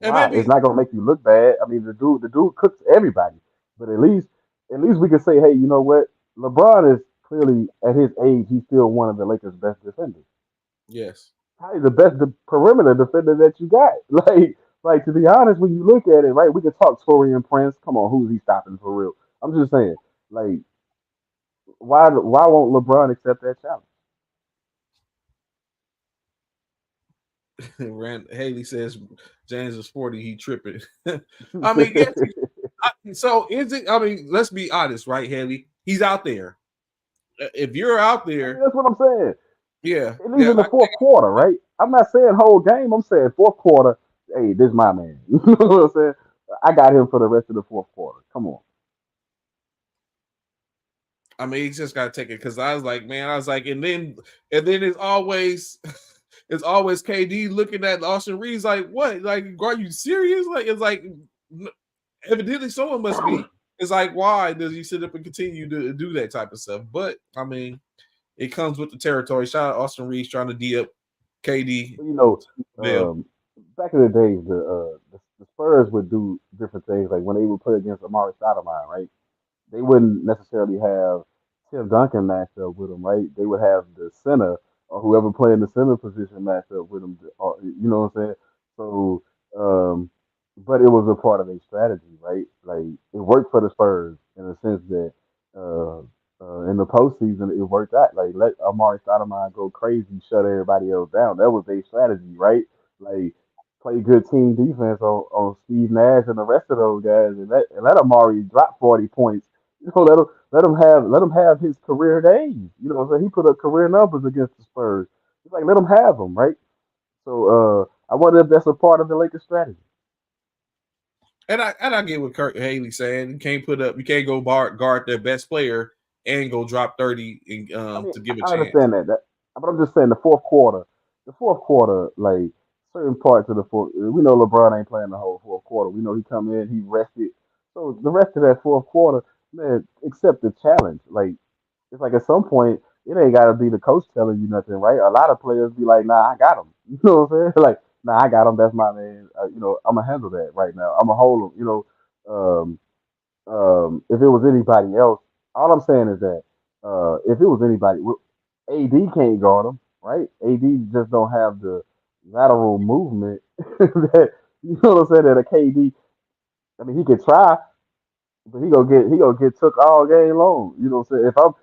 S1: And
S4: Why? It's
S1: maybe,
S4: not gonna make you look bad. I mean, the dude cooks everybody, but at least we can say, hey, you know what? LeBron is clearly at his age, he's still one of the Lakers' best defenders.
S1: yes.
S4: probably the best perimeter defender that you got. Like to be honest, when you look at it, right, we could talk Torian Prince. Come on, who's he stopping for real? I'm just saying, like, why won't LeBron accept that challenge?
S1: Rand Haley says James is 40. He tripping. I mean, yes. So is it? I mean, let's be honest, right, Haley? He's out there. If you're out
S4: I mean,
S1: there,
S4: that's what I'm saying.
S1: yeah,
S4: At least
S1: yeah.
S4: in the fourth quarter, right? I'm not saying whole game. I'm saying fourth quarter. Hey, this is my man. You know what I'm saying? I got him for the rest of the fourth quarter. Come on.
S1: I mean, he's just got to take it because I was like, man, I was like, and then it's always, it's always KD looking at Austin Reeves like, what? Like, are you serious? Like, it's like, evidently someone must be. It's like, why does he sit up and continue to do that type of stuff? But I mean, it comes with the territory. Shout out Austin Reeves trying to D up KD.
S4: You know,
S1: Bill.
S4: back in the days, the Spurs would do different things. Like when they would play against Amari Stoudemire, right? They wouldn't necessarily have Tim Duncan matched up with him, right? They would have the center or whoever playing the center position matched up with him. Or, you know what I'm saying? So, but it was a part of their strategy, right? Like it worked for the Spurs in the sense that uh, in the postseason it worked out. Like let Amari Stoudemire go crazy, shut everybody else down. That was their strategy, right? Like play good team defense on Steve Nash and the rest of those guys, and let Amari drop 40 points. You know, let him have his career days. You know, so he put up career numbers against the Spurs. It's like let him have them, right? So I wonder if that's a part of the Lakers strategy.
S1: And I get what Kurt Haley saying. You can't go guard their best player and go drop 30 and,
S4: I mean,
S1: to give a
S4: I
S1: chance.
S4: understand that, but I'm just saying the fourth quarter, like certain parts of the fourth, we know LeBron ain't playing the whole fourth quarter. We know he come in, he rested. So the rest of that fourth quarter, man, accept the challenge. Like it's like at some point, it ain't got to be the coach telling you nothing, right? A lot of players be like, "Nah, I got him." You know what I'm saying? Like, "Nah, I got him. That's my man." You know, I'm gonna handle that right now. I'm gonna hold him. You know, um, if it was anybody else, all I'm saying is that if it was anybody, AD can't guard him, right? AD just don't have the lateral movement that you know what I'm saying. That a KD, I mean, he could try, but he gonna get took all game long. You know what I'm saying?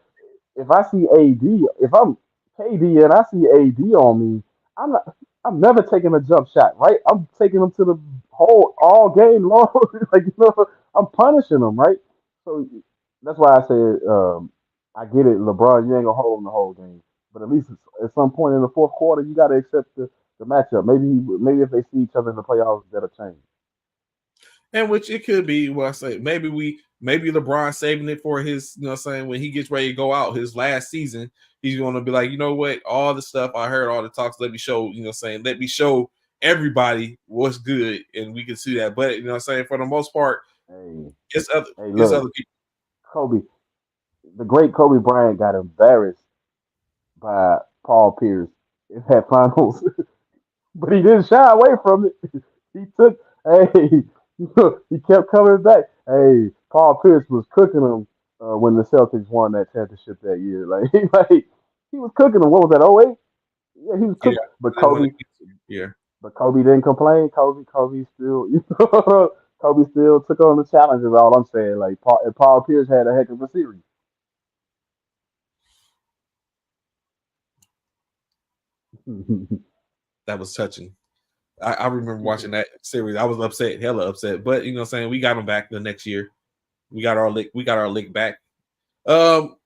S4: If I see AD, if I'm KD and I see AD on me, I'm not. I'm never taking a jump shot, right? I'm taking them to the hole all game long. Like you know, I'm punishing them, right? So that's why I said I get it, LeBron. You ain't gonna hold them the whole game, but at least at some point in the fourth quarter, you got to accept the matchup. Maybe if they see each other in the playoffs, that'll change.
S1: And which it could be what I say. Maybe LeBron saving it for his, you know what I'm saying, when he gets ready to go out his last season, he's gonna be like, you know what, all the stuff I heard, all the talks, let me show, you know what I'm saying, let me show everybody what's good, and we can see that. But you know what I'm saying, for the most part,
S4: Hey,
S1: it's
S4: look,
S1: other people.
S4: Kobe, the great Kobe Bryant got embarrassed by Paul Pierce in that finals, but he didn't shy away from it. He took, hey, he kept coming back. Hey, Paul Pierce was cooking him when the Celtics won that championship that year. Like he was cooking him. What was that? Oh 08? Yeah, he was
S1: Yeah,
S4: cooking.
S1: they won against, yeah.
S4: But Kobe didn't complain. Kobe still, Kobe still took on the challenge. Is all I'm saying. Like Paul Pierce had a heck of a series.
S1: That was touching. I remember watching that series. I was upset, hella upset. But you know what I'm saying, we got him back the next year. We got our lick back. Um,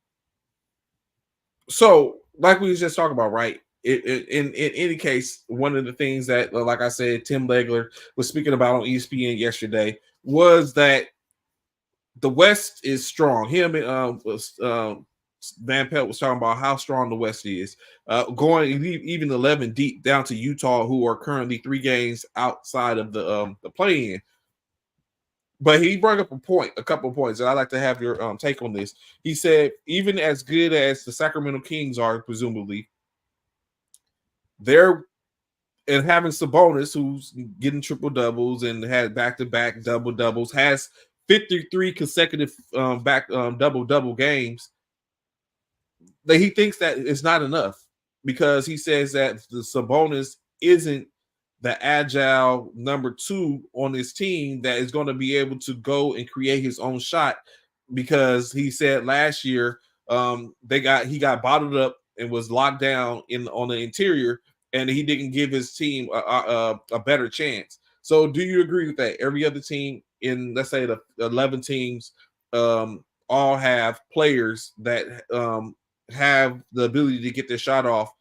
S1: so like we was just talking about, right? In any case, one of the things that, like I said, Tim Legler was speaking about on ESPN yesterday was that the West is strong. Him and Van Pelt was talking about how strong the West is, going even 11 deep down to Utah, who are currently 3 games outside of the play-in. But he brought up a couple of points, and I'd like to have your take on this. He said, even as good as the Sacramento Kings are, presumably, they're and having Sabonis, who's getting triple doubles and had back-to-back double doubles, has 53 consecutive back double games. That he thinks that it's not enough. because he says that the Sabonis isn't the agile number 2 on his team that is going to be able to go and create his own shot, because he said last year he got bottled up and was locked down on the interior, and he didn't give his team a better chance. So do you agree with that? Every other team in, let's say, the 11 teams all have players that have the ability to get their shot off.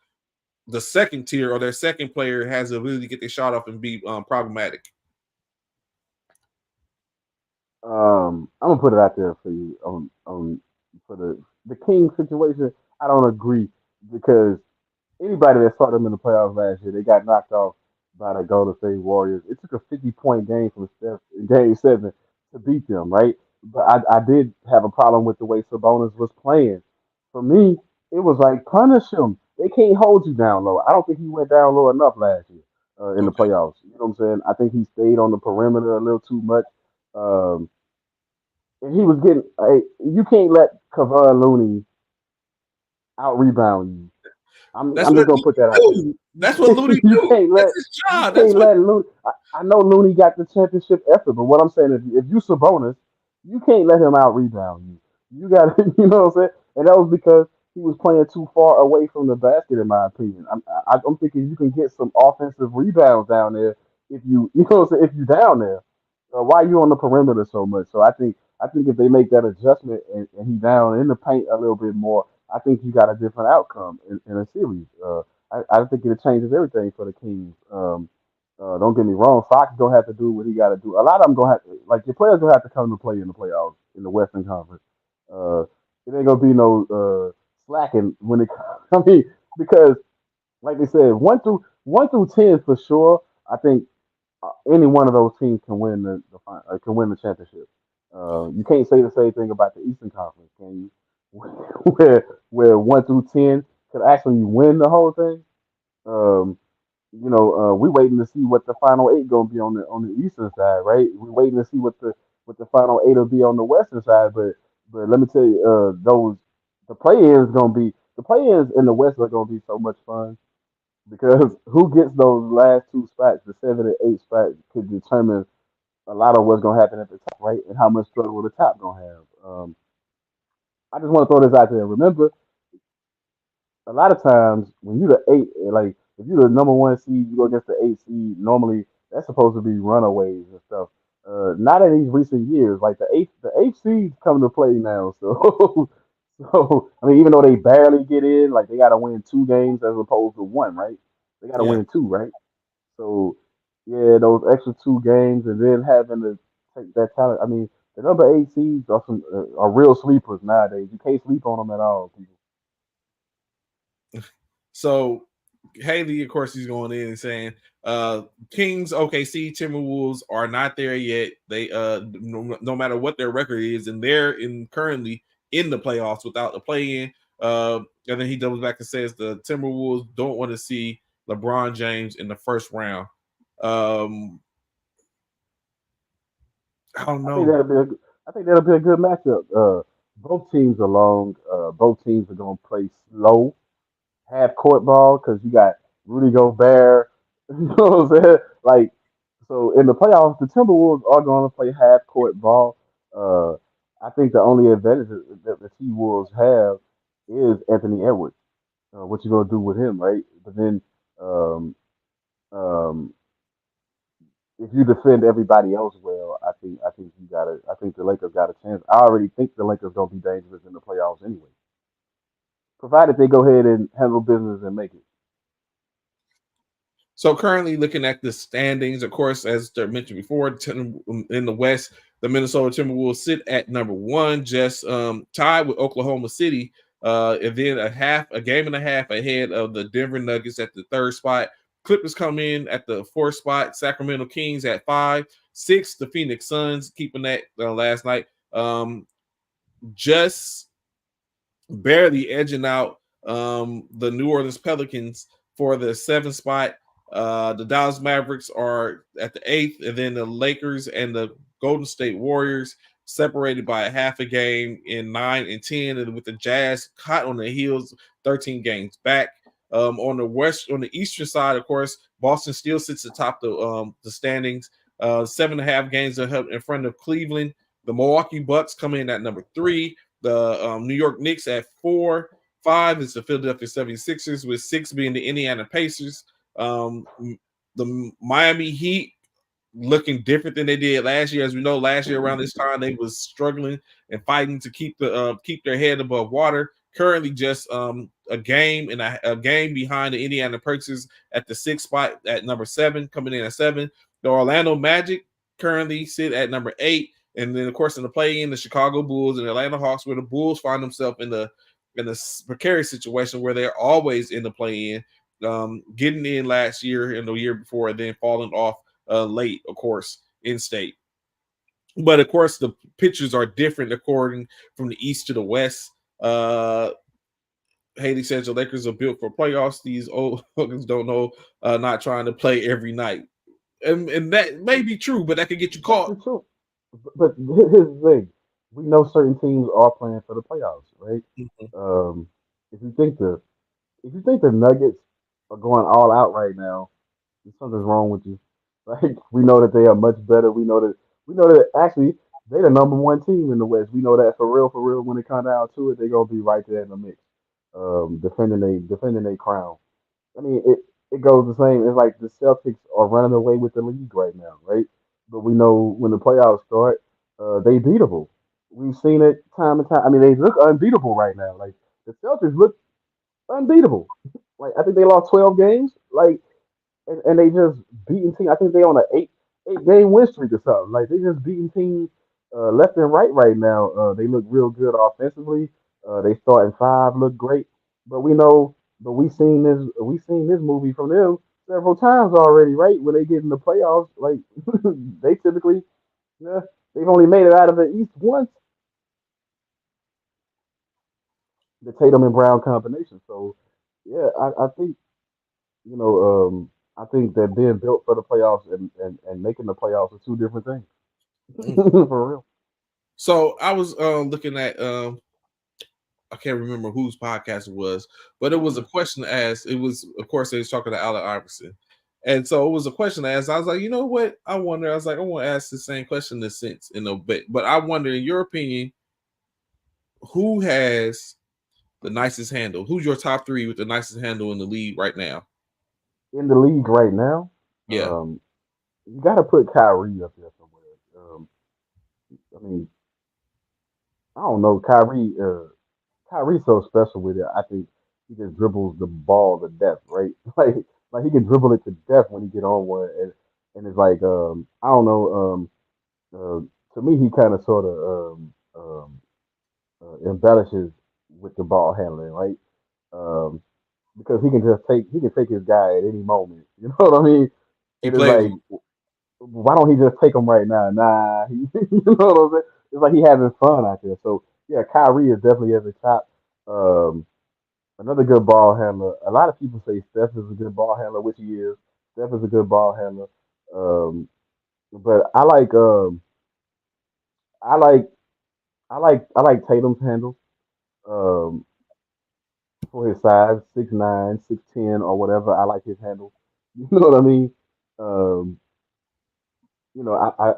S1: The second tier or their second player has the ability to get their shot off and be problematic.
S4: I'm gonna put it out there for you. For the King situation, I don't agree because anybody that saw them in the playoffs last year, they got knocked off by the Golden State Warriors. It took a 50-point game from Steph in Game 7 to beat them, right? But I did have a problem with the way Sabonis was playing. For me, it was like punish him. They can't hold you down low. I don't think he went down low enough last year in the
S1: Okay.
S4: playoffs. You know what I'm saying? I think he stayed on the perimeter a little too much. Um, and he was getting. You can't let Kevon Looney out rebound you.
S1: That's
S4: I'm
S1: what
S4: just gonna put that out
S1: Looney
S4: there.
S1: do. That's what Looney
S4: you
S1: do.
S4: can't
S1: That's
S4: let
S1: his
S4: you
S1: job. That's
S4: can't
S1: what.
S4: let Looney. I know Looney got the championship effort, but what I'm saying is, if you Sabonis, you can't let him out rebound you. You got to, you know what I'm saying? And that was because he was playing too far away from the basket, in my opinion. I'm thinking you can get some offensive rebounds down there if you know what I'm saying, if you down there. Why you on the perimeter so much? So I think if they make that adjustment and he down in the paint a little bit more, I think you got a different outcome in a series. I think it changes everything for the Kings. Don't get me wrong, Fox gonna have to do what he got to do. A lot of them gonna have to, like your players gonna have to come to play in the playoffs in the Western Conference. Uh, it ain't gonna be no slacking when it. I mean, because like they said, one through 10 for sure. I think any one of those teams can win can win the championship. You can't say the same thing about the Eastern Conference, can you? Where 1 through 10 could actually win the whole thing. Um, we waiting to see what the final eight gonna be on the Eastern side, right? We waiting to see what the final eight will be on the Western side. But let me tell you, the play-ins in the West are gonna be so much fun because who gets those last two spots, the 7 and 8 spots, could determine a lot of what's gonna happen at the top, right? And how much struggle the top gonna have. I just want to throw this out there. Remember, a lot of times when you the eight, like if you the number one seed, you go against the eight seed. Normally, that's supposed to be runaways and stuff. Not in these recent years. Like the eighth seeds come to play now. So, so I mean, even though they barely get in, like they got to win 2 games as opposed to one, right? They got to
S1: Yeah.
S4: win two, right? So, yeah, those extra 2 games and then having to take that talent. I mean, the number eight seeds are real sleepers nowadays. You can't sleep on them at all, people.
S1: So Haley, of course, he's going in and saying, Kings, OKC, Timberwolves are not there yet. They no matter what their record is, and they're in currently in the playoffs without the play in. And then he doubles back and says the Timberwolves don't want to see LeBron James in the first round. Um, I don't
S4: I think
S1: know.
S4: that'll be a, I think that'll be a good matchup. Both teams are long. Both teams are gonna play slow, half court ball because you got Rudy Gobert. You know what I'm saying? Like, so in the playoffs, the Timberwolves are going to play half court ball. Uh, I think the only advantage that the T Wolves have is Anthony Edwards. What you gonna do with him, right? But then, um, um, if you defend everybody else well, I think the Lakers got a chance. I already think the Lakers gonna be dangerous in the playoffs anyway, provided they go ahead and handle business and make it.
S1: So currently looking at the standings, of course, as I mentioned before, in the West, the Minnesota Timberwolves sit at number 1, just tied with Oklahoma City, and then a game and a half ahead of the Denver Nuggets at the 3rd spot. Clippers come in at the 4th spot. Sacramento Kings at 5, 6. The Phoenix Suns keeping that last night. Just barely edging out the New Orleans Pelicans for the 7th spot. The Dallas Mavericks are at the 8th, and then the Lakers and the Golden State Warriors separated by a half a game in 9 and 10, and with the Jazz caught on the heels, 13 games back. On the eastern side, of course, Boston still sits atop the standings. 7.5 games in front of Cleveland. The Milwaukee Bucks come in at number 3. The New York Knicks at 4. 5 is the Philadelphia 76ers, with 6 being the Indiana Pacers. The Miami Heat looking different than they did last year. As we know, last year around this time they was struggling and fighting to keep their head above water. Currently, just a game behind the Indiana Pacers at the 6th spot at number 7, coming in at 7. The Orlando Magic currently sit at number 8, and then of course in the play-in, the Chicago Bulls and Atlanta Hawks, where the Bulls find themselves in the precarious situation where they're always in the play-in, getting in last year and the year before, and then falling off late, of course, in state. But of course, the pictures are different according from the east to the west. Haley says the Lakers are built for playoffs. These old hookers don't know, not trying to play every night. And that may be true, but that could get you
S4: That's
S1: caught.
S4: the truth. But here's the thing: we know certain teams are playing for the playoffs, right?
S1: Mhm.
S4: Um, if you think the Nuggets are going all out right now, something's wrong with you. Like we know that they are much better. We know that actually they're the number one team in the West. We know that for real. When it comes down to it, they're gonna be right there in the mix, defending their crown. I mean, it goes the same. It's like the Celtics are running away with the league right now, right? But we know when the playoffs start, they beatable. We've seen it time and time. I mean, they look unbeatable right now. Like the Celtics look unbeatable. Like I think they lost 12 games. Like and they just beating teams. I think they on an eight game win streak or something. Like they just beating teams left and right now. They look real good offensively. They starting five look great, but we know, but we seen this movie from them several times already, right? When they get in the playoffs, like they typically, yeah, they've only made it out of the East once. The Tatum and Brown combination. So yeah, I think you know, I think that being built for the playoffs and making the playoffs are two different things. For real.
S1: So I was looking at I can't remember whose podcast it was, but it was a question asked. It was, of course, they was talking to Allen Iverson, and so it was a question asked. I was like, you know what? I wonder. I was like, I want to ask the same question in a sense, in a bit, but I wonder, in your opinion, who has the nicest handle? Who's your top 3 with the nicest handle in the league right now?
S4: In the league right now,
S1: Yeah,
S4: you got to put Kyrie up there somewhere. I mean, I don't know. Kyrie's so special with it. I think he just dribbles the ball to death, right? Like he can dribble it to death when he get on one, and it's like I don't know. To me, he kind of sort of embellishes with the ball handling, right? Um, because he can take his guy at any moment. You know what I mean?
S1: he
S4: And it's
S1: plays.
S4: like, why don't he just take him right now? Nah, you know what I'm saying? It's like he having fun out there. So yeah, Kyrie is definitely at the top. Um, Another good ball handler. A lot of people say Steph is a good ball handler, which he is. Steph is a good ball handler. Um, but I like I like Tatum's handle. Um, for his size, 6'9", 6'10", or whatever. I like his handle. You know what I mean? Um,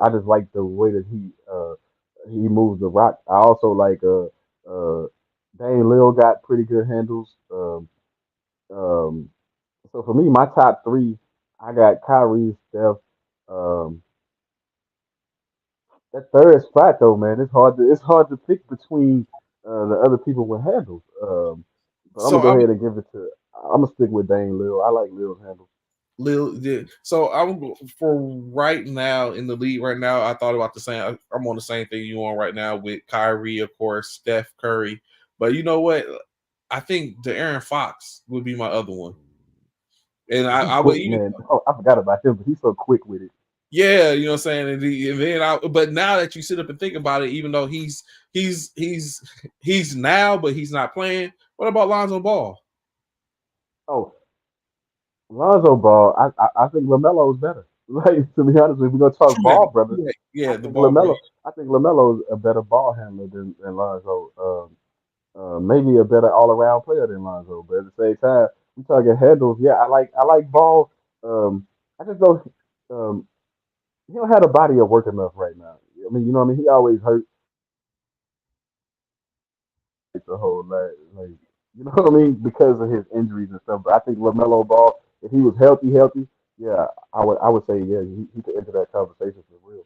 S4: I just like the way that he moves the rock. I also like Dane Lil got pretty good handles. Um, so for me, my top three, I got Kyrie, Steph. Um, that third spot though, man, it's hard to pick between the other people with handles. But I'm
S1: So
S4: gonna go
S1: I'm
S4: ahead and give it to. I'm gonna stick with Dane Lil. I like Lil's handles.
S1: Lil did. So I'm for right now in the league right now. I thought about the same. I'm on the same thing you on right now with Kyrie, of course, Steph Curry. But you know what? I think the Aaron Fox would be my other one, and
S4: He's
S1: I would
S4: quick,
S1: even,
S4: man. Oh, I forgot about him, but he's so quick with it.
S1: yeah, you know what I'm saying. And then but now that you sit up and think about it, even though he's he's he's now, but he's not playing. What about Lonzo Ball?
S4: Oh, Lonzo Ball, I think Lamelo's better. Like to be honest, if we're gonna talk
S1: True that.
S4: ball brothers,
S1: Yeah,
S4: I
S1: the
S4: think
S1: ball brother.
S4: Lamelo, I think Lamelo's a better ball handler than Lonzo. Maybe a better all around player than Lonzo, but at the same time, we talking handles. Yeah, I like Ball. I just don't. Um, he don't have the body of work enough right now. I mean, you know what I mean. He always hurt the whole like you know what I mean because of his injuries and stuff. But I think Lamelo Ball, if he was healthy, yeah, I would say yeah, he could enter that conversation for real.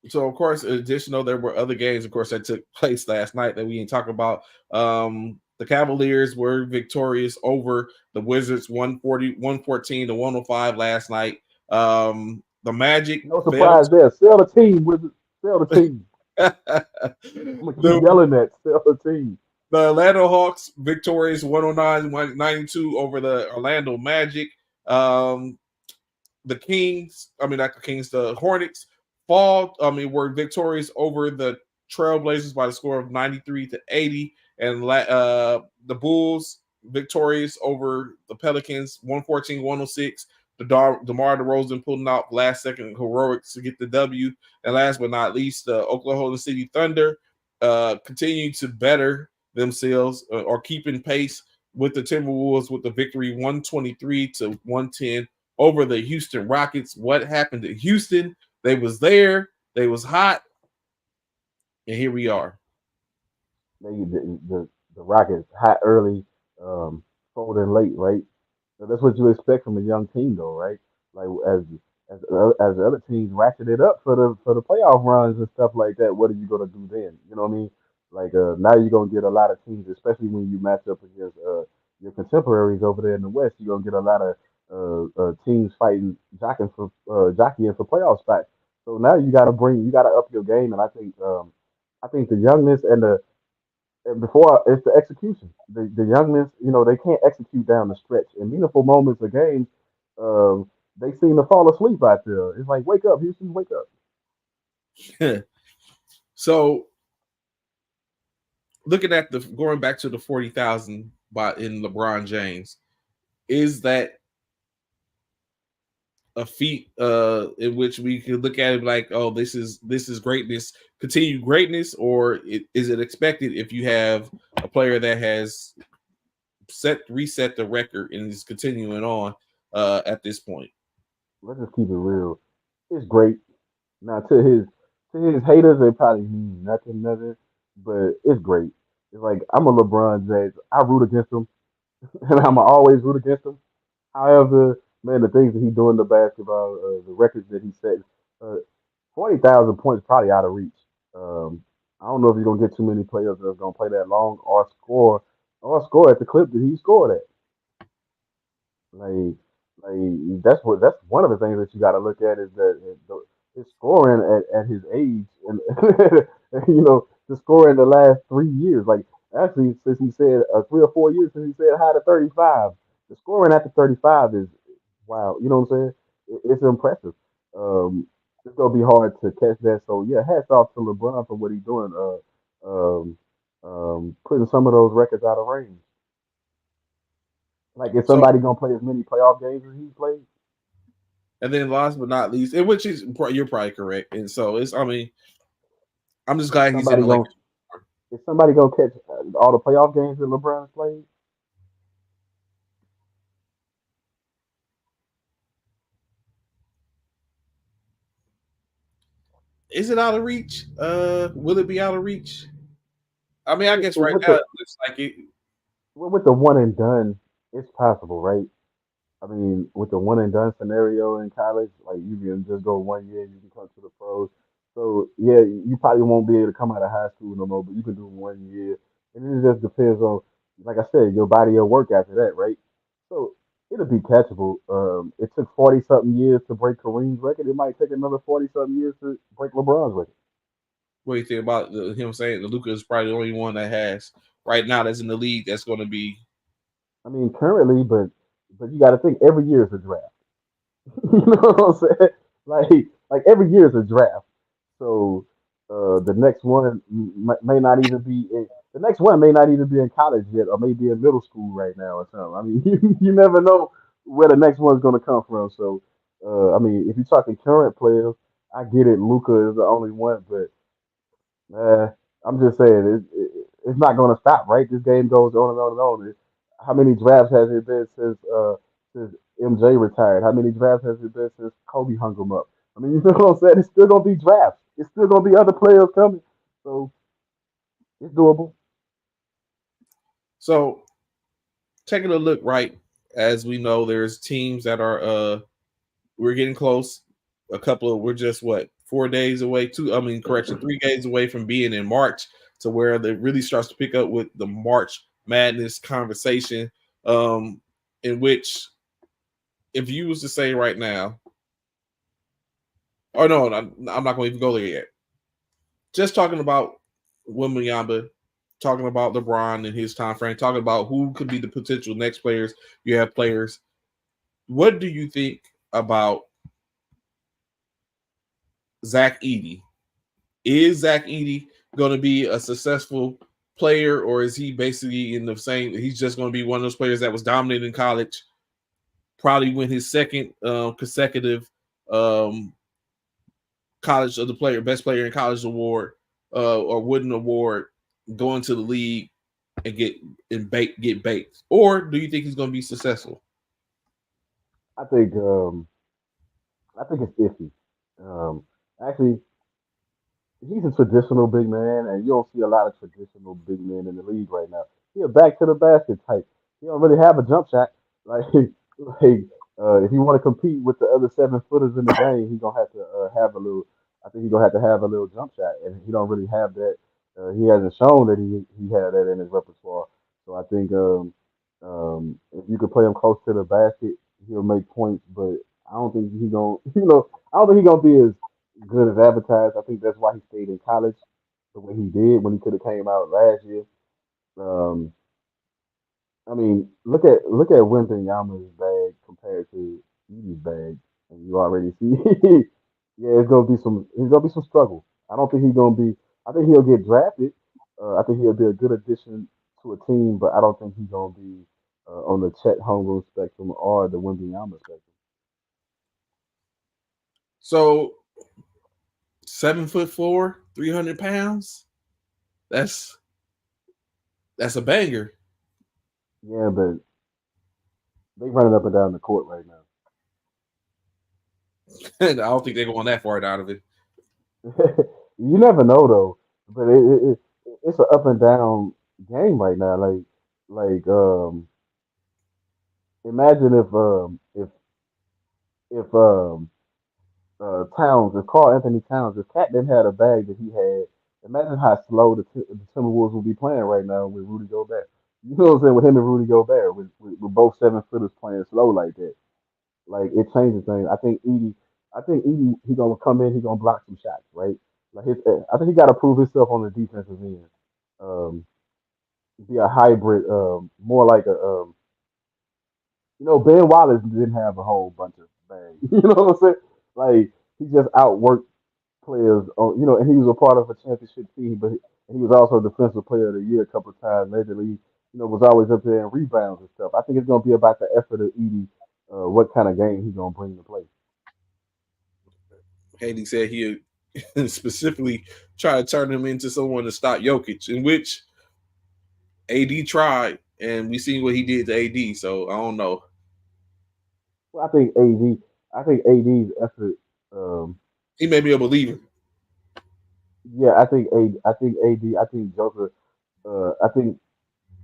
S1: So, of course, additional, there were other games, of course, that took place last night that we didn't talk about. The Cavaliers were victorious over the Wizards 114 to 105 last night. The Magic
S4: No
S1: fell
S4: surprise there. Sell the team, Wizards. Sell the team. I'm gonna keep
S1: the
S4: yelling that. Sell the team.
S1: The Atlanta Hawks victorious 109-92 over the Orlando Magic. Um, the Kings, I mean not the Kings, the Hornets were victorious over the Trailblazers by the score of 93-80, and the Bulls victorious over the Pelicans 114-106. DeMar DeRozan pulling out last second heroics to get the W, and last but not least, the Oklahoma City Thunder continue to better themselves or keeping pace with the Timberwolves with the victory 123-110 over the Houston Rockets. What happened to Houston? They was there, they was hot, and here we are.
S4: The Rockets hot early, folding late, right? So that's what you expect from a young team, though, right? Like as the other teams ratchet it up for the playoff runs and stuff like that. What are you gonna do then? You know what I mean? Like now you're gonna get a lot of teams, especially when you match up against your contemporaries over there in the West. You're gonna get a lot of teams fighting, jockeying for playoff spots. So now you gotta up your game, and I think the youngness and before it's the execution. The youngness, they can't execute down the stretch. In meaningful moments of games, they seem to fall asleep out there. It's like, wake up, Houston, wake up.
S1: So looking at the going back to the 40,000 in LeBron James, is that a feat in which we could look at it like, oh, this is greatness, continued greatness, or is it expected if you have a player that has reset the record and is continuing on at this point?
S4: Let's just keep it real. It's great. Now to his haters, it probably mean nothing, but it's great. It's like I'm a LeBron James. I root against him, and I'm always root against him. However, man, the things that he doing in the basketball, the records that he set, uh, 40,000 points probably out of reach. Um, I don't know if you're gonna get too many players that's gonna play that long or score at the clip that he scored at. Like, that's one of the things that you got to look at is that his scoring at his age and the score in the last 3 years. Like actually, since he said 3 or 4 years since he said hi to 35, the scoring after 35 is wow. You know what I'm saying? It's impressive. Um, it's gonna be hard to catch that. So yeah, hats off to LeBron for what he's doing. Putting some of those records out of range. Like, is
S1: So,
S4: somebody gonna play as many playoff games as he's played?
S1: and then last but not least, in which is you're probably correct, and so it's, I mean, I'm just
S4: Is
S1: glad he's in
S4: somebody
S1: the
S4: gonna
S1: Lakers.
S4: is somebody gonna catch all the playoff games that LeBron's played?
S1: Is it out of reach? Will it be out of reach? I mean, I guess right
S4: With
S1: now
S4: the
S1: it looks like it.
S4: with the one and done, it's possible, right? I mean, with the one and done scenario in college, like you can just go 1 year, you can come to the pros. So yeah, you probably won't be able to come out of high school no more, but you can do 1 year, and it just depends on, like I said, your body of work after that, right? So it'll be catchable. It took 40 something years to break Kareem's record. It might take another 40 something years to break LeBron's record.
S1: What do you think about him saying that Luka is probably the only one that has right now that's in the league that's going to be?
S4: I mean, currently, but you got to think every year is a draft. You know what I'm saying? Like every year is a draft. So the next one may not even be the next one may not even be in college yet, or maybe in middle school right now or something. I mean, you never know where the next one's going to come from. So I mean, if you're talking current players, I get it. Luca is the only one, but I'm just saying it's not going to stop. Right? This game goes on and on and on. How many drafts has it been since MJ retired? How many drafts has it been since Kobe hung him up? I mean, you know what I'm saying? It's still gonna be drafts. It's still gonna be other players coming. So it's doable.
S1: So taking a look, right, as we know, there's teams that are we're getting close. We're just what 4 days away. Correction, 3 days away from being in March to where it really starts to pick up with the March Madness conversation. In which, if you was to say right now, oh no, I'm not going to even go there yet. Just talking about Wembanyama, talking about LeBron and his time frame, talking about who could be the potential next players. You have players. What do you think about Zach Edey? Is Zach Edey going to be a successful player, or is he basically in the same? He's just going to be one of those players that was dominant in college, probably win his second consecutive college of the player, best player in college award, or Wooden award, going to the league and get baked, or do you think he's going to be successful?
S4: I think um, I think it's iffy. Um, Actually, he's a traditional big man, and you don't see a lot of traditional big men in the league right now. He a back to the basket type. He don't really have a jump shot. Like, if you want to compete with the other 7 footers in the game, he gonna have to have a little. I think he gonna have to have a little jump shot, and he don't really have that. He hasn't shown that he had that in his repertoire. So I think if you could play him close to the basket, he'll make points. But I don't think he gonna. I don't think he gonna be as good as advertised. I think that's why he stayed in college the way he did when he could have came out last year. Um, I mean, look at Wembanyama's bag compared to Edie's bag, and you already see, yeah, it's gonna be some struggle. I don't think he's gonna be. I think he'll get drafted. I think he'll be a good addition to a team, but I don't think he's gonna be on the Chet Holmgren spectrum or the Wembanyama spectrum.
S1: So 7'4", 300 pounds. That's that's a banger.
S4: Yeah, but they running up and down the court right now.
S1: I don't think they're going that far out of it.
S4: You never know though, but it's an up and down game right now. Like imagine if Towns, if Carl Anthony Towns, if Cat didn't have a bag that he had, imagine how slow the Timberwolves will be playing right now with Rudy Gobert. You know what I'm saying? With him and Rudy Gobert, with both 7 footers playing slow like that. Like it changes things. I think Edie, he gonna come in, he gonna block some shots, right? Like I think he got to prove himself on the defensive end. Um, be a hybrid, more like Ben Wallace didn't have a whole bunch of bags. You know what I'm saying? Like he just outworked players on, and he was a part of a championship team, but he was also defensive player of the year a couple of times. Major League, was always up there in rebounds and stuff. I think it's gonna be about the effort of Edie, what kind of game he's gonna bring to play.
S1: Haney said he specifically try to turn him into someone to stop Jokic, in which AD tried, and we seen what he did to AD. So I don't know.
S4: Well, I think AD's effort. Um,
S1: He made me a believer.
S4: yeah, I think Joker. I think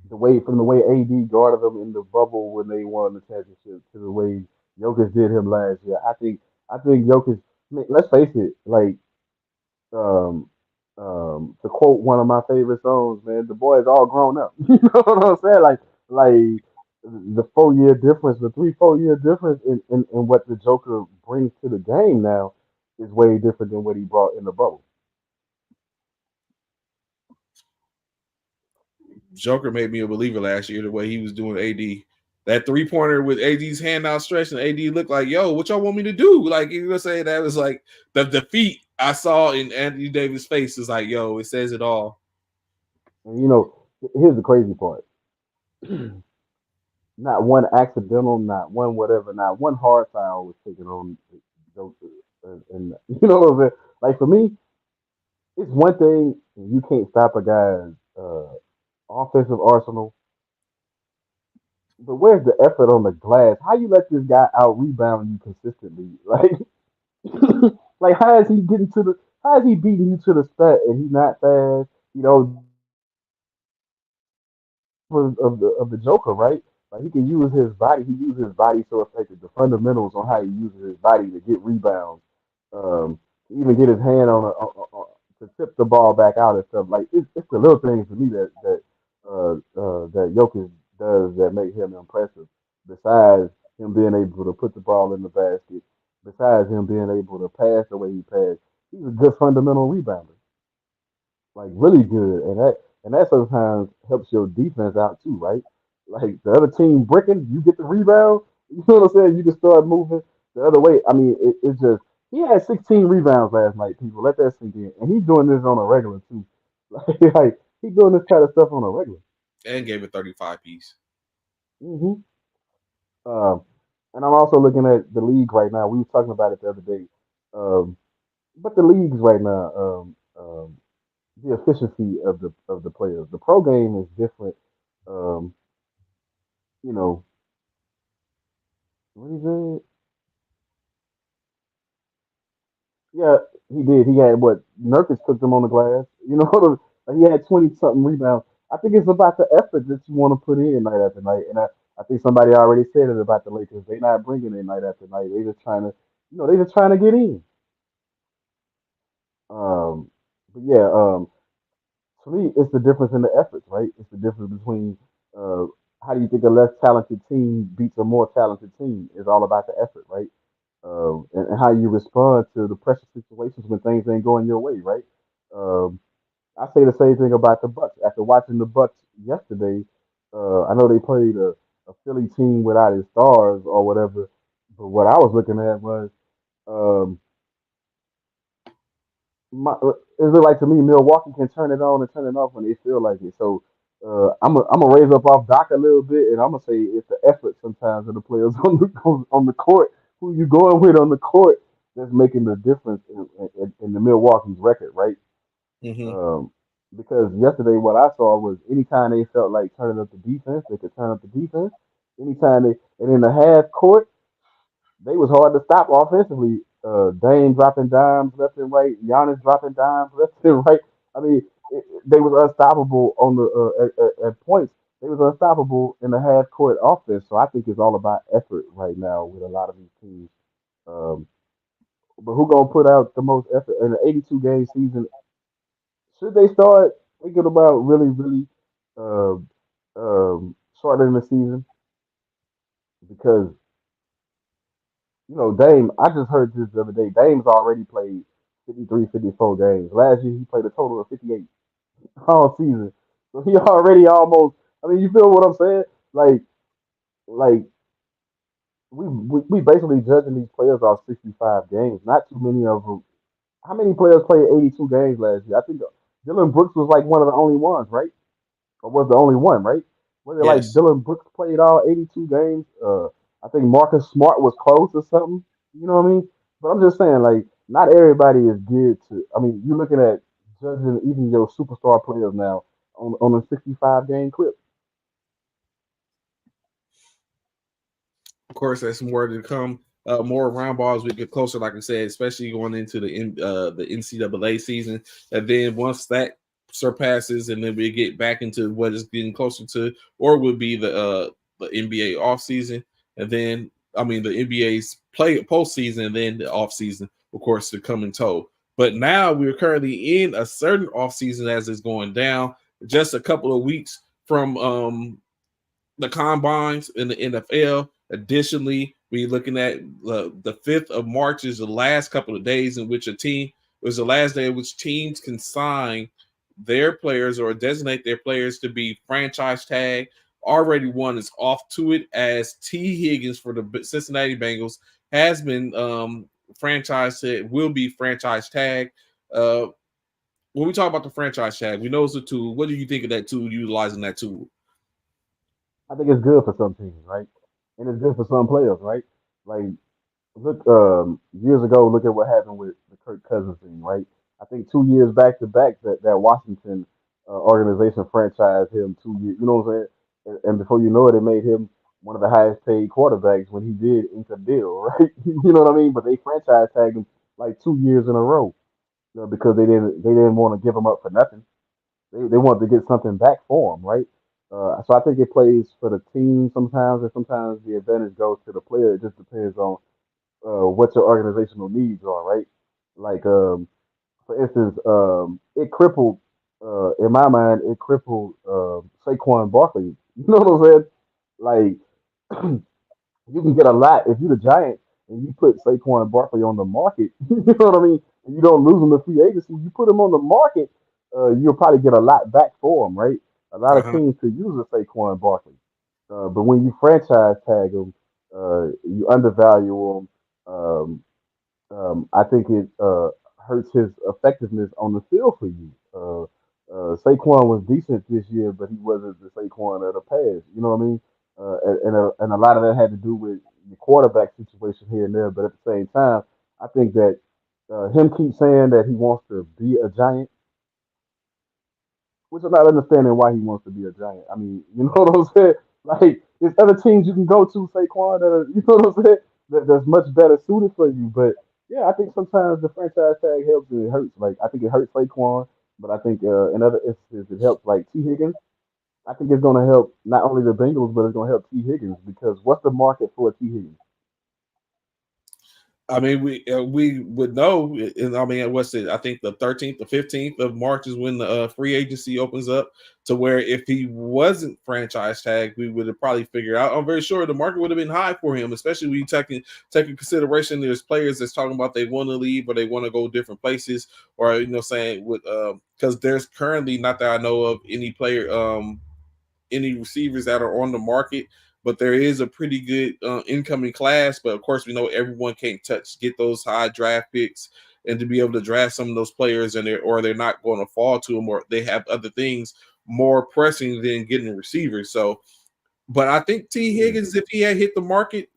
S4: from the way AD guarded them in the bubble when they won the championship to the way Jokic did him last year. I think Jokic. I mean, let's face it. Like um, to quote one of my favorite songs, man, the boy is all grown up. You know what I'm saying? Like the 4 year difference, the 3 4 year difference in what the Joker brings to the game now is way different than what he brought in the bubble.
S1: Joker made me a believer last year the way he was doing AD. That 3-pointer with AD's hand outstretched and AD looked like, yo, what y'all want me to do? Like, you know, say that was like the defeat I saw in Anthony Davis' face is like, yo, it says it all.
S4: And here's the crazy part. Not one accidental, not one whatever, not one hard foul was taken on Joker. And you know what I'm saying? Like for me, it's one thing you can't stop a guy's offensive arsenal, but where's the effort on the glass? How you let this guy out rebound you consistently? Like how is he getting to the? How is he beating you to the spot and he's not fast? You know, of the Joker, right? Like he can use his body. He uses his body so effective. The fundamentals on how he uses his body to get rebounds, to even get his hand to tip the ball back out and stuff. Like it's the little things to me that Jokic does that make him impressive. Besides him being able to put the ball in the basket, besides him being able to pass the way he passed, he's a good fundamental rebounder, like really good, and that sometimes helps your defense out too, right? Like the other team bricking, you get the rebound. You know what I'm saying? You can start moving the other way. I mean, it's just he had 16 rebounds last night. People, let that sink in, and he's doing this on a regular too. Like he's doing this kind of stuff on a regular.
S1: And gave it 35 piece.
S4: hmm Um, and I'm also looking at the league right now. We were talking about it the other day. Um, but the leagues right now, the efficiency of the players. The pro game is different. Um, you know, what he said? Yeah, he did. He had what Nurkic took them on the glass. You know, he had 20 something rebounds. I think it's about the effort that you want to put in night after night. And I think somebody already said it about the Lakers. They're not bringing it night after night. They just trying to, they just trying to get in. Um, but yeah, for me, it's the difference in the efforts, right? It's the difference between uh, how do you think a less talented team beats a more talented team? It's all about the effort, right? And how you respond to the pressure situations when things ain't going your way, right? Um, I say the same thing about the Bucks. After watching the Bucks yesterday, I know they played a Philly team without his stars or whatever, but what I was looking at was um, it looked like to me Milwaukee can turn it on and turn it off when they feel like it. So I'm gonna raise up off Doc a little bit, and I'm gonna say it's the effort sometimes of the players on the court. Who you going with on the court that's making the difference in the Milwaukee's record, right?
S1: Hmm.
S4: Um, because yesterday what I saw was anytime they felt like turning up the defense, they could turn up the defense. Anytime and in the half court they was hard to stop offensively. Dame dropping dimes left and right, Giannis dropping dimes left and right. I mean, they was unstoppable on the at points. They was unstoppable in the half court offense. So I think it's all about effort right now with a lot of these teams. Um, but who gonna put out the most effort in an 82 game season? Should they start thinking about really uh, shortening the season? Because Dame, I just heard this the other day. Dame's already played 53, 54 games. Last year, he played a total of 58 all season. So he already almost, I mean, you feel what I'm saying? Like, like we basically judging these players off 65 games. Not too many of them. How many players played 82 games last year? I think Dylan Brooks was like one of the only ones, right? Or was the only one, right? Was it like
S1: Yes.
S4: Dylan Brooks played all 82 games? I think Marcus Smart was close or something. You know what I mean? But I'm just saying, like, not everybody is geared to. I mean, you're looking at judging even your superstar players now on a 65 game clip.
S1: Of course, there's more to come. More round balls we get closer, like I said, especially going into the NCAA season. And then once that surpasses, and then we get back into what is getting closer to, or would be the NBA off season, and then I mean the NBA's play postseason, and then the off season, of course, to come in tow. But now we're currently in a certain off season as it's going down. Just a couple of weeks from the combines in the NFL. Additionally, we're looking at the 5th of March is the last couple of days in which a team was the last day in which teams can sign their players or designate their players to be franchise tag. Already one is off to it as T. Higgins for the Cincinnati Bengals has been franchise tag, will be franchise tag. Uh, when we talk about the franchise tag, we know it's a tool. What do you think of that tool, utilizing that tool?
S4: I think it's good for some teams, right? And it's good for some players, right? Like, look, years ago, look at what happened with the Kirk Cousins thing, right? I think 2 years back to back that Washington organization franchised him 2 years. You know what I'm saying? And before you know it, it made him. one of the highest paid quarterbacks when he did ink a deal, right? You know what I mean? But they franchise tagged him like 2 years in a row, because they didn't want to give him up for nothing. They wanted to get something back for him, right? So I think it plays for the team sometimes, and sometimes the advantage goes to the player. It just depends on what your organizational needs are, right? Like, for instance, it crippled, in my mind, it crippled Saquon Barkley. You know what I'm saying? Like, you can get a lot if you're the Giants and you put Saquon Barkley on the market. You know what I mean? And you don't lose him to free agency. You put him on the market, you'll probably get a lot back for him, right? A lot of
S1: Uh-huh.
S4: teams could use a Saquon Barkley, but when you franchise tag him, you undervalue him. I think it hurts his effectiveness on the field for you. Saquon was decent this year, but he wasn't the Saquon of the past. You know what I mean? And a lot of that had to do with the quarterback situation here and there. But at the same time, I think that him keep saying that he wants to be a Giant, which I'm not understanding why he wants to be a Giant. I mean, you know what I'm saying? Like, there's other teams you can go to, Saquon, that are, you know what I'm saying? That's much better suited for you. But yeah, I think sometimes the franchise tag helps and it hurts. Like, I think it hurts Saquon, but I think in other instances it helps, like T. Higgins. I think it's going to help not only the Bengals, but it's going to help T. Higgins because what's the market for T. Higgins?
S1: I mean, we would know, and I mean, what's it? I think the 13th, the 15th of March is when the free agency opens up. To where if he wasn't franchise tagged, we would have probably figured out. I'm very sure the market would have been high for him, especially when you taking consideration. There's players that's talking about they want to leave or they want to go different places, or saying with because there's currently not that I know of any player any receivers that are on the market, but there is a pretty good incoming class. But of course, we know everyone can't get those high draft picks, and to be able to draft some of those players, and they're not going to fall to them, or they have other things more pressing than getting receivers. So, but I think T.
S4: Yeah,
S1: Higgins, if he had hit the market,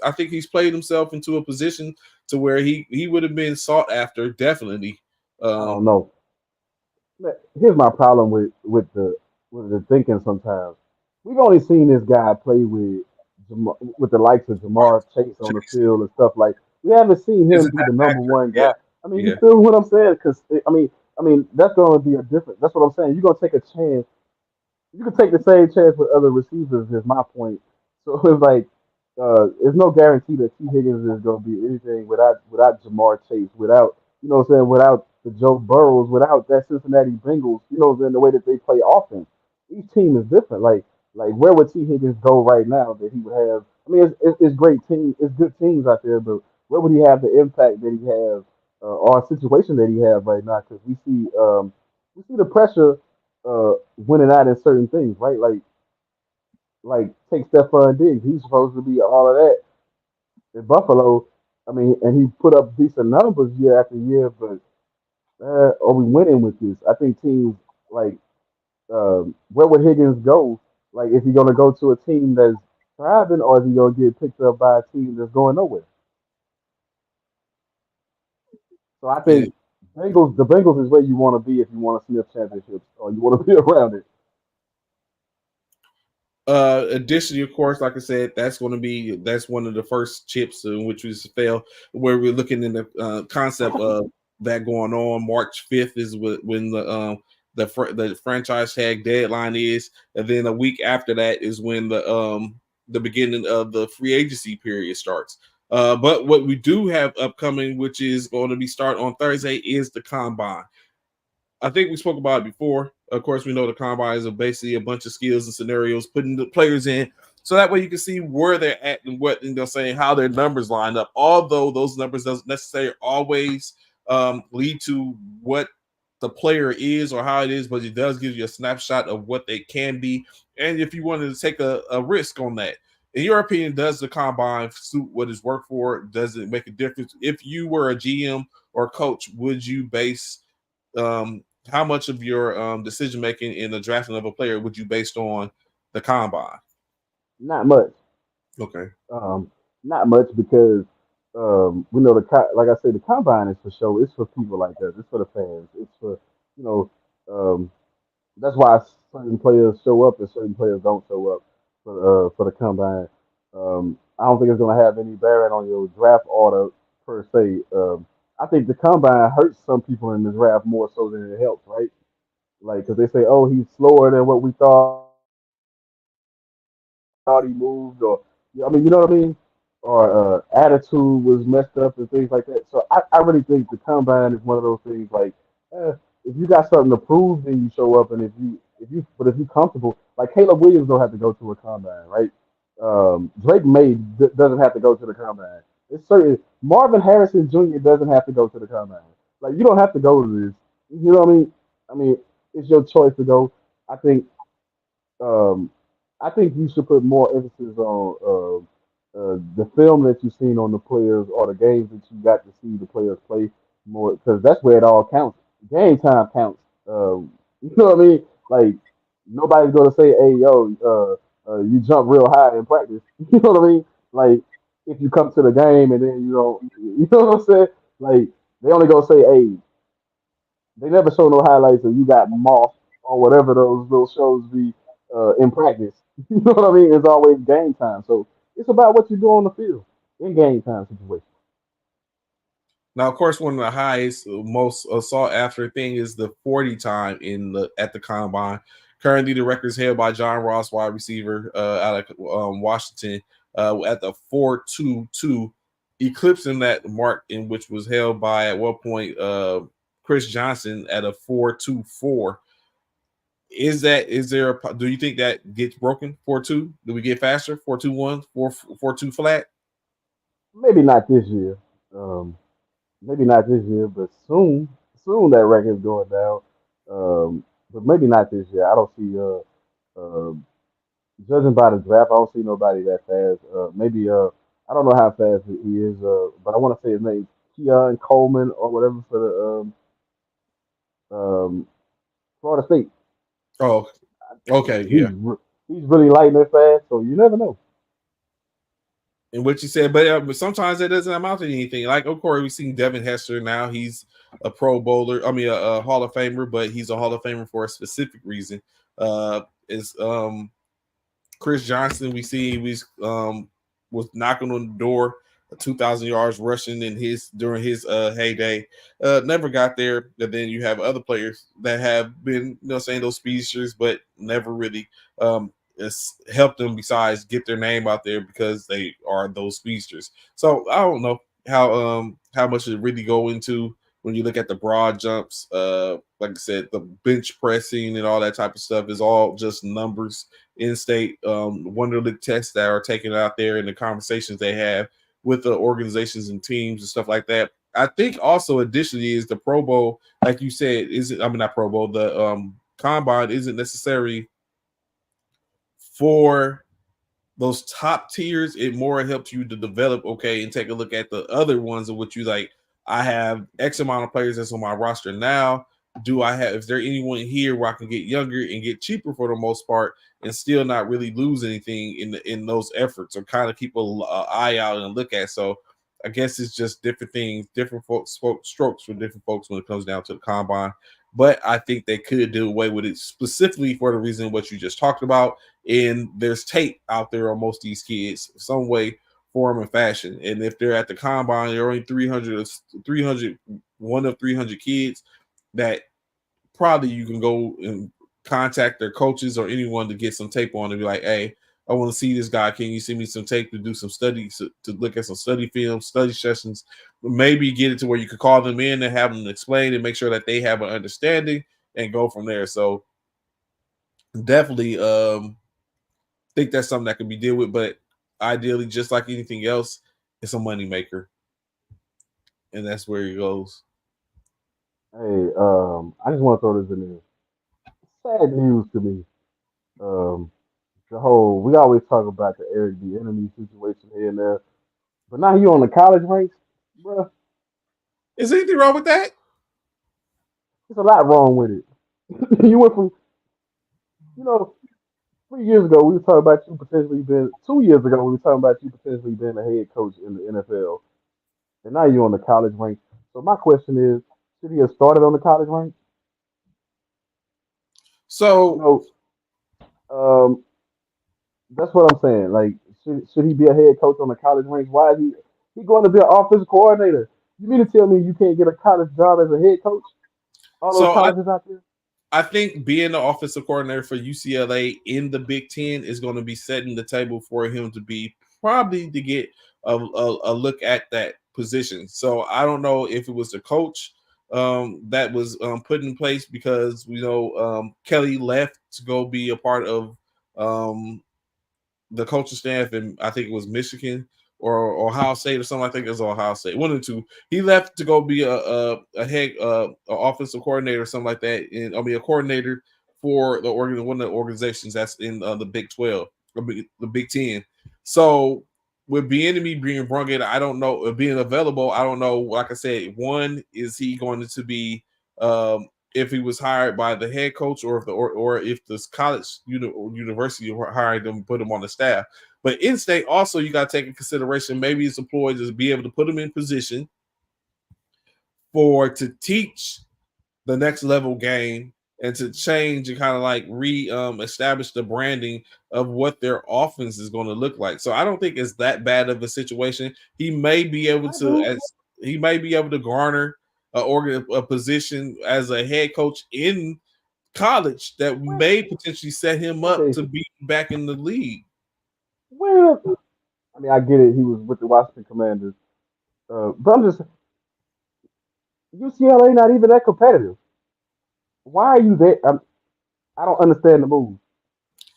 S1: I think he's played himself into a position to where he would have been sought after, definitely.
S4: I
S1: Um,
S4: don't know. Here's my problem with the thinking sometimes. We've only seen this guy play with the likes of Jamar Chase on the field and stuff like. We haven't seen him
S1: isn't
S4: be the
S1: that
S4: number
S1: accurate?
S4: one
S1: Yeah,
S4: guy. I mean, you
S1: yeah.
S4: feel what I'm saying? Because I mean that's going to be a different. That's what I'm saying. You're going to take a chance you can take the same chance with other receivers. Is my point. So it's like there's no guarantee that T Higgins is going to be anything without Jamar Chase, without what I'm saying, without the Joe Burrows, without that Cincinnati Bengals. What I'm saying, the way that they play offense. Each team is different. Like where would T Higgins go right now that he would have? I mean, it's great teams, it's good teams out there, but where would he have the impact that he has or situation that he has right now? Because we see the pressure winning out in certain things, right? Like take Stephon Diggs. He's supposed to be all of that in Buffalo. I mean, and he put up decent numbers year after year, but are we winning with this? I think teams like where would Higgins go? Like, is he going to go to a team that's thriving, or is he going to get picked up by a team that's going nowhere? So I
S1: Yeah.
S4: think the Bengals is where you want to be if you want to sniff championships or you want to be around it.
S1: Additionally, of course, like I said, that's one of the first chips in which we fail, where we're looking in the concept of that going on. March 5th is when the franchise tag deadline is, and then a week after that is when the beginning of the free agency period starts. But what we do have upcoming, which is going to be start on Thursday, is the combine. I think we spoke about it before. Of course, we know the combine is basically a bunch of skills and scenarios, putting the players in, so that way you can see where they're at and what and they're saying how their numbers line up. Although those numbers doesn't necessarily always lead to what the player is or how it is, but it does give you a snapshot of what they can be. And if you wanted to take a risk on that, in your opinion, does the combine suit what it's worked for? Does it make a difference? If you were a GM or coach, would you base how much of your decision making in the drafting of a player would you based on the combine?
S4: Not much.
S1: Okay.
S4: Um, Not much because we know like I said, the combine is for show. It's for people like us. It's for the fans. It's for you know. Um, that's why certain players show up and certain players don't show up. for the combine. I don't think it's going to have any bearing on your draft order per se. I think the combine hurts some people in the draft more so than it helps, right? Like, because they say, oh, he's slower than what we thought he moved, or yeah, I mean, you know what I mean? Or attitude was messed up and things like that. So I really think the combine is one of those things like, if you got something to prove, then you show up, and if you comfortable, like Caleb Williams don't have to go to a combine, right? Drake May doesn't have to go to the combine. It's certain Marvin Harrison Jr. doesn't have to go to the combine. Like you don't have to go to this. You know what I mean? I mean, it's your choice to go. I think um, I think you should put more emphasis on the film that you've seen on the players or the games that you got to see the players play more because that's where it all counts. Game time counts. You know what I mean? Like nobody's gonna say, "Hey, yo, you jump real high in practice." You know what I mean? Like if you come to the game and then you don't, you know what I'm saying? Like they only gonna say, "Hey, they never show no highlights of you got moss or whatever those little shows be in practice." You know what I mean? It's always game time. So it's about what you do on the field in game time situations.
S1: Now, of course, one of the highest, most sought after thing is the 40 time in the at the combine. Currently, the record is held by John Ross, wide receiver out of Washington, at the 4.22, eclipsing that mark in which was held by at one point Chris Johnson at a 4.24. Is there a, do you think that gets broken 4.2? Do we get faster 4.21, 4.42 flat?
S4: Maybe not this year. Um, maybe not this year, but soon. Soon that record's going down. But maybe not this year. I don't see. Judging by the draft, I don't see nobody that fast. Maybe I don't know how fast he is. But I want to say his name, Keon Coleman or whatever for the Florida State.
S1: Oh, okay,
S4: He's
S1: yeah.
S4: he's really lightning fast, so you never know.
S1: And what you said, but sometimes it doesn't amount to anything. Like, of course, we've seen Devin Hester now. He's a Pro Bowler. I mean, a Hall of Famer, but he's a Hall of Famer for a specific reason. Is Chris Johnson? We see he was knocking on the door, 2,000 yards rushing in his during his heyday. Never got there. And then you have other players that have been, saying those speedsters, but never really it's helped them besides get their name out there because they are those speedsters. So I don't know how much it really go into when you look at the broad jumps. Like I said, the bench pressing and all that type of stuff is all just numbers. In-state Wonderlic tests that are taken out there and the conversations they have with the organizations and teams and stuff like that. I think also additionally is the Pro Bowl, like you said, isn't, I mean, not Pro Bowl, the combine isn't necessary for those top tiers. It more helps you to develop, okay, and take a look at the other ones of which you like. I have X amount of players that's on my roster now. Do I have, is there anyone here where I can get younger and get cheaper for the most part and still not really lose anything in those efforts, or kind of keep an eye out and look at? So I guess it's just different things, different folks, strokes for different folks when it comes down to the combine. But I think they could do away with it specifically for the reason what you just talked about. And there's tape out there on most of these kids, some way, form, and fashion. And if they're at the combine, they're only 300, one of 300 kids that probably you can go and contact their coaches or anyone to get some tape on and be like, hey, I want to see this guy. Can you send me some tape to do some studies, to look at some study films, study sessions? Maybe get it to where you could call them in and have them explain and make sure that they have an understanding and go from there. So definitely think that's something that can be dealt with, but ideally, just like anything else, it's a money maker, and that's where it goes.
S4: Hey, I just want to throw this in there. Sad news to me. Um, the whole we always talk about the Eric the enemy situation here and there, but now you on the college ranks, bruh.
S1: Is anything wrong with that?
S4: There's a lot wrong with it. You went from, you know, 3 years ago we were talking about you potentially being 2 years ago we were talking about you potentially being a head coach in the NFL, and now you're on the college ranks. So my question is, should he have started on the college ranks? You
S1: So
S4: know, um, That's what I'm saying. Like, should he be a head coach on the college ranks? Why is he going to be an offensive coordinator? You mean to tell me you can't get a college job as a head coach? All those
S1: So
S4: colleges out there.
S1: I think being the offensive coordinator for UCLA in the Big Ten is going to be setting the table for him to be probably to get a look at that position. So I don't know if it was the coach that was put in place because Kelly left to go be a part of um, the coaching staff, and I think it was Michigan or Ohio State or something. I think it was Ohio State. One or two. He left to go be a head a offensive coordinator or something like that. And I mean a coordinator for one of the organizations that's in the Big 12 or the Big 10. So with Bieniemy being brung in, I don't know being available. I don't know. Like I said, one is he going to be if he was hired by the head coach or if this college university hired him, put him on the staff. But in state, also you got to take in consideration maybe his employees to be able to put him in position to teach the next level game and to change and kind of like establish the branding of what their offense is going to look like. So I don't think it's that bad of a situation. He may be able to garner a position as a head coach in college that may potentially set him up
S4: Okay,
S1: to be back in the league.
S4: well, I mean, I get it. He was with the Washington Commanders, but I'm just UCLA not even that competitive. Why are you there? I don't understand the move.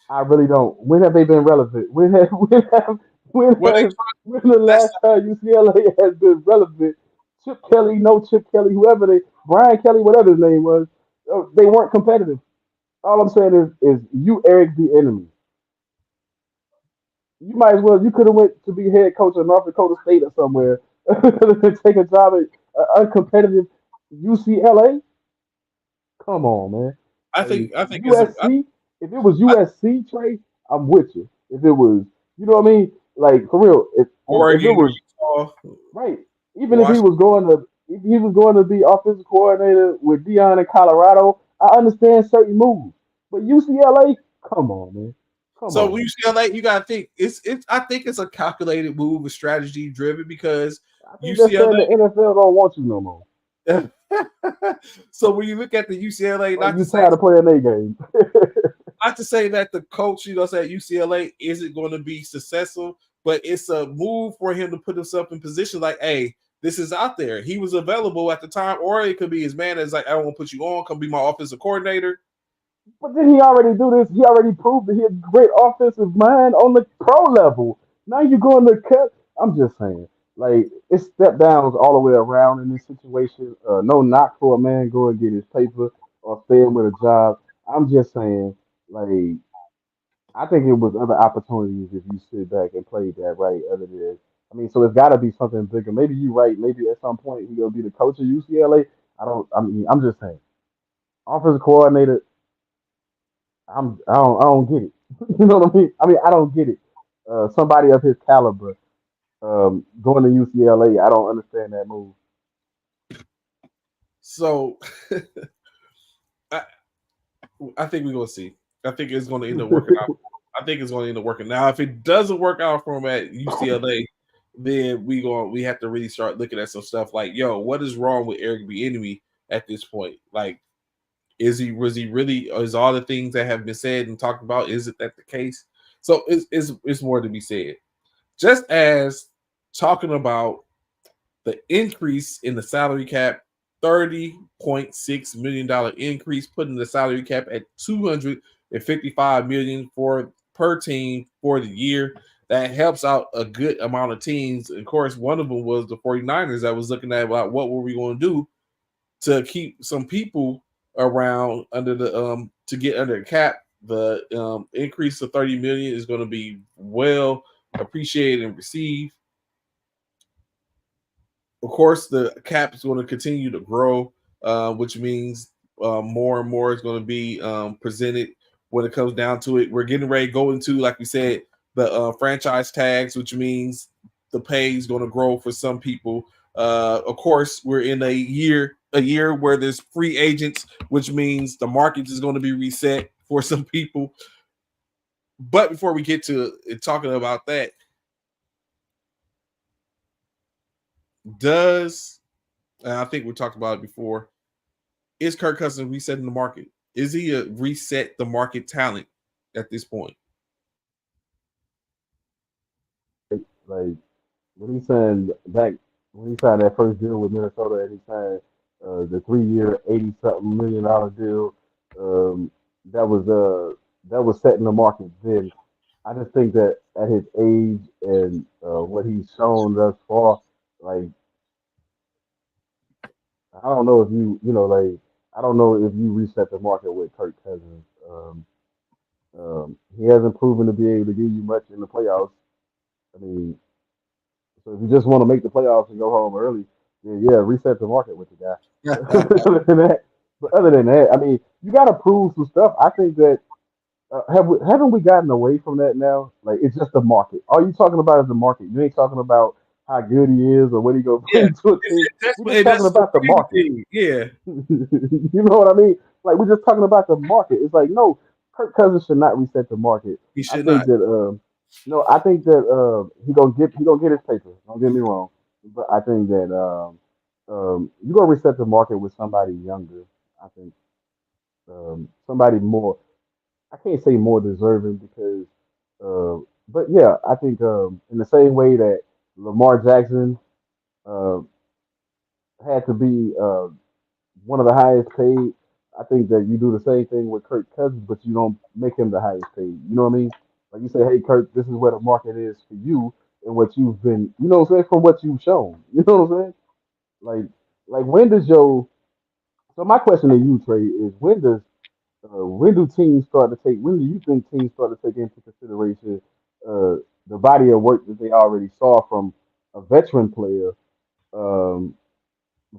S4: I really don't. When have they been relevant?
S1: Well,
S4: When the
S1: that's
S4: last time UCLA has been relevant? Chip Kelly, no Chip Kelly, whoever Brian Kelly, whatever his name was, they weren't competitive. All I'm saying is you Eric the enemy. You might as well. You could have went to be head coach of North Dakota State or somewhere, take a job at uncompetitive UCLA. Come on, man. Like
S1: I think it's
S4: USC. If it was USC, Trey, I'm with you. If it was, you know what I mean? Like for real. If it
S1: Oregon
S4: was
S1: or
S4: right, even if he
S1: Washington.
S4: was going to, if he was going to be offensive coordinator with Dion in Colorado, I understand certain moves. But UCLA, come on, man, come
S1: So
S4: on.
S1: when UCLA, you gotta think it's. I think it's a calculated move, a strategy driven because
S4: I think they're saying the
S1: UCLA.
S4: NFL don't want you no more.
S1: So when you look at the UCLA,
S4: Like you tired of playing their game.
S1: not to say that the coach, say at UCLA isn't going to be successful, but it's a move for him to put himself in position like, hey, this is out there. He was available at the time, or it could be his man that's like, I want to put you on, come be my offensive coordinator.
S4: But did he already do this? He already proved that he's a great offensive mind on the pro level. Now you're going to cut. I'm just saying, like it's step downs all the way around in this situation. No knock for a man go and get his paper or staying with a job. I'm just saying, like I think it was other opportunities if you sit back and play that right. Other than, I mean, so it's got to be something bigger. Maybe you're right. Maybe at some point he'll be the coach of UCLA. I don't. I mean, I'm just saying, offensive coordinator. I don't get it. You know what I mean? I mean, I don't get it. Somebody of his caliber going to UCLA, I don't understand that move.
S1: So I, I think we're gonna see. I think it's gonna end up working out. I think it's gonna end up working. Now, if it doesn't work out for him at UCLA, then we have to really start looking at some stuff like, yo, what is wrong with Eric Bieniemy at this point? Like, was he really? Is all the things that have been said and talked about? Is it that the case? So it's more to be said. Just as talking about the increase in the salary cap, $30.6 million increase, putting the salary cap at $255 million for per team for the year. That helps out a good amount of teams. Of course, one of them was the 49ers that was looking at about what were we going to do to keep some people around under the to get under the cap. The increase of 30 million is going to be well appreciated and received. Of course, the cap is going to continue to grow, which means more and more is going to be presented when it comes down to it. We're getting ready to go into, like we said, the franchise tags, which means the pay is going to grow for some people. Of course, we're in a year where there's free agents, which means the market is going to be reset for some people. But before we get to talking about that, and I think we talked about it before, is Kirk Cousins resetting the market? Is he a reset the market talent at this point?
S4: Like when he signed back when he signed that first deal with Minnesota and he signed the 3 year $80-something million deal, um, that was setting the market then. I just think that at his age and what he's shown thus far, like I don't know if I don't know if you reset the market with Kirk Cousins. He hasn't proven to be able to give you much in the playoffs. I mean, so if you just want to make the playoffs and go home early, then yeah, reset the market with the guy. Other than that, I mean, you got to prove some stuff. I think that haven't we gotten away from that now? Like it's just the market. All you talking about is the market. You ain't talking about how good he is or what he gonna
S1: Yeah,
S4: bring to a team. We're just talking
S1: that's the
S4: about the
S1: crazy
S4: market.
S1: thing. Yeah,
S4: You know what I mean? Like we're just talking about the market. It's like no, Kirk Cousins should not reset the market.
S1: he
S4: I
S1: should
S4: think
S1: not.
S4: that no, I think that he gonna get his paper. Don't get me wrong, but I think that you gonna reset the market with somebody younger. I think somebody more. I can't say more deserving because, but yeah, I think in the same way that Lamar Jackson uh, had to be one of the highest paid. I think that you do the same thing with Kirk Cousins, but you don't make him the highest paid. You know what I mean? Like you say, hey Kirk, this is where the market is for you and what you've been. You know what I'm saying? From what you've shown. You know what I'm saying? Like, like when does your so my question to you, Trey, is when do you think teams start to take into consideration the body of work that they already saw from a veteran player um,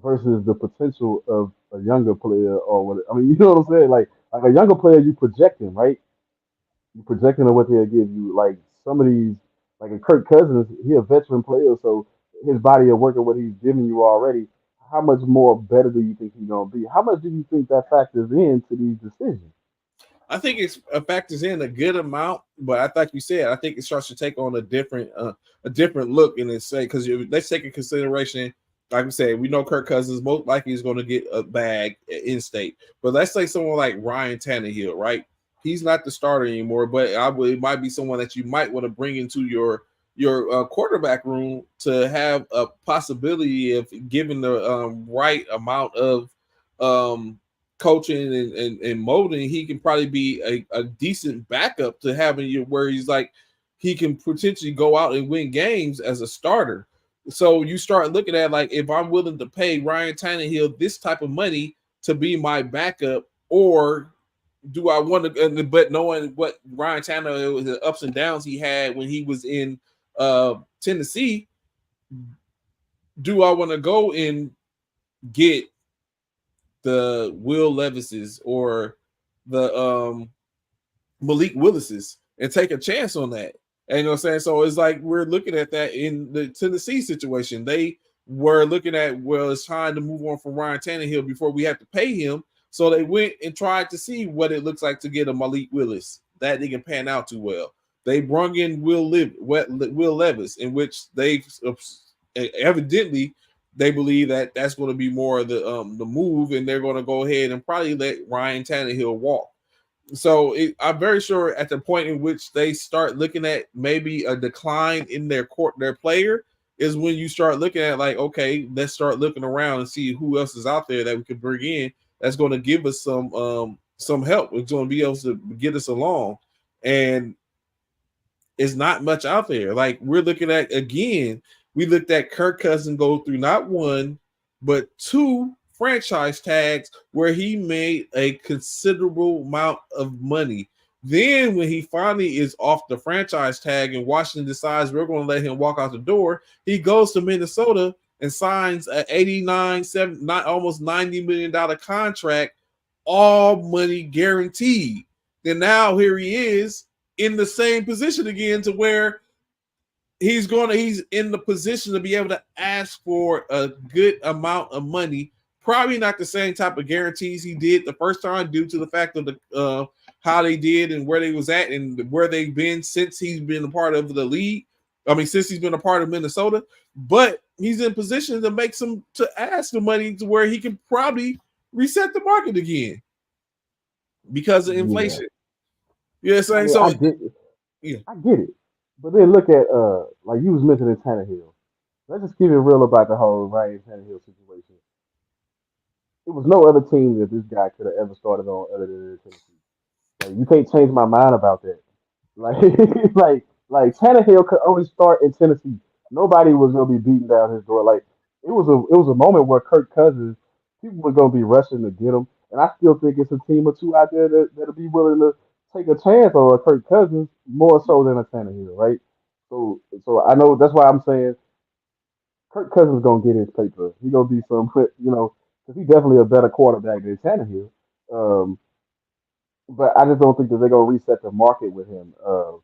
S4: versus the potential of a younger player or what? I mean, you know what I'm saying? Like a younger player, you projecting, right? You projecting on what they'll give you. Like some of these, like a Kirk Cousins, he a veteran player, so his body of work and what he's giving you already. How much more better do you think he's gonna be? How much do you think that factors into these decisions?
S1: I think it's factors in a good amount, but I like you said, I think it starts to take on a different look in it. Say because let's take in consideration, like we said, we know Kirk Cousins most likely is going to get a bag in state, but let's say someone like Ryan Tannehill, right? He's not the starter anymore, but it might be someone that you might want to bring into your quarterback room to have a possibility of giving the right amount of um, coaching and molding, he can probably be a decent backup to having you where he's like he can potentially go out and win games as a starter. So you start looking at like if I'm willing to pay Ryan Tannehill this type of money to be my backup, or do I want to? But knowing what Ryan Tannehill, the ups and downs he had when he was in Tennessee, do I want to go and get the Will Levises or the Malik Willis's and take a chance on that? And you know what I'm saying? So it's like we're looking at that in the Tennessee situation. They were looking at, well, it's time to move on from Ryan Tannehill before we have to pay him. So they went and tried to see what it looks like to get a Malik Willis. That didn't pan out too well. They brung in Will Levis, in which they evidently they believe that that's going to be more of the move, and they're going to go ahead and probably let Ryan Tannehill walk. So I'm very sure at the point in which they start looking at maybe a decline in their player is when you start looking at like, okay, let's start looking around and see who else is out there that we could bring in that's going to give us some help. It's going to be able to get us along, and it's not much out there. Like we're looking at again, we looked at Kirk Cousins go through not one but two franchise tags where he made a considerable amount of money. Then when he finally is off the franchise tag and Washington decides we're going to let him walk out the door, he goes to Minnesota and signs an 89, 7, not almost $90 million contract, all money guaranteed. Then now here he is in the same position again to where he's in the position to be able to ask for a good amount of money. Probably not the same type of guarantees he did the first time due to the fact of how they did and where they was at and where they've been since he's been a part of the league. I mean, since he's been a part of Minnesota, but he's in position to make some to ask the money to where he can probably reset the market again because of
S4: Yeah,
S1: inflation. You know what I'm
S4: I
S1: saying?
S4: mean, I
S1: So
S4: get,
S1: yeah.
S4: I get it, but then look at like you was mentioning Tannehill. Let's just keep it real about the whole Ryan Tannehill situation. There was no other team that this guy could have ever started on other than Tennessee. Like you can't change my mind about that. Like like Tannehill could only start in Tennessee. Nobody was gonna be beating down his door. Like it was a moment where Kirk Cousins, people were gonna be rushing to get him, and I still think it's a team or two out there that'll be willing to take a chance on a Kirk Cousins more so than a Tannehill, right? So I know that's why I'm saying Kirk Cousins gonna get his paper. He gonna be some, because he's definitely a better quarterback than Tannehill. Um, but I just don't think that they're gonna reset the market with him. Um,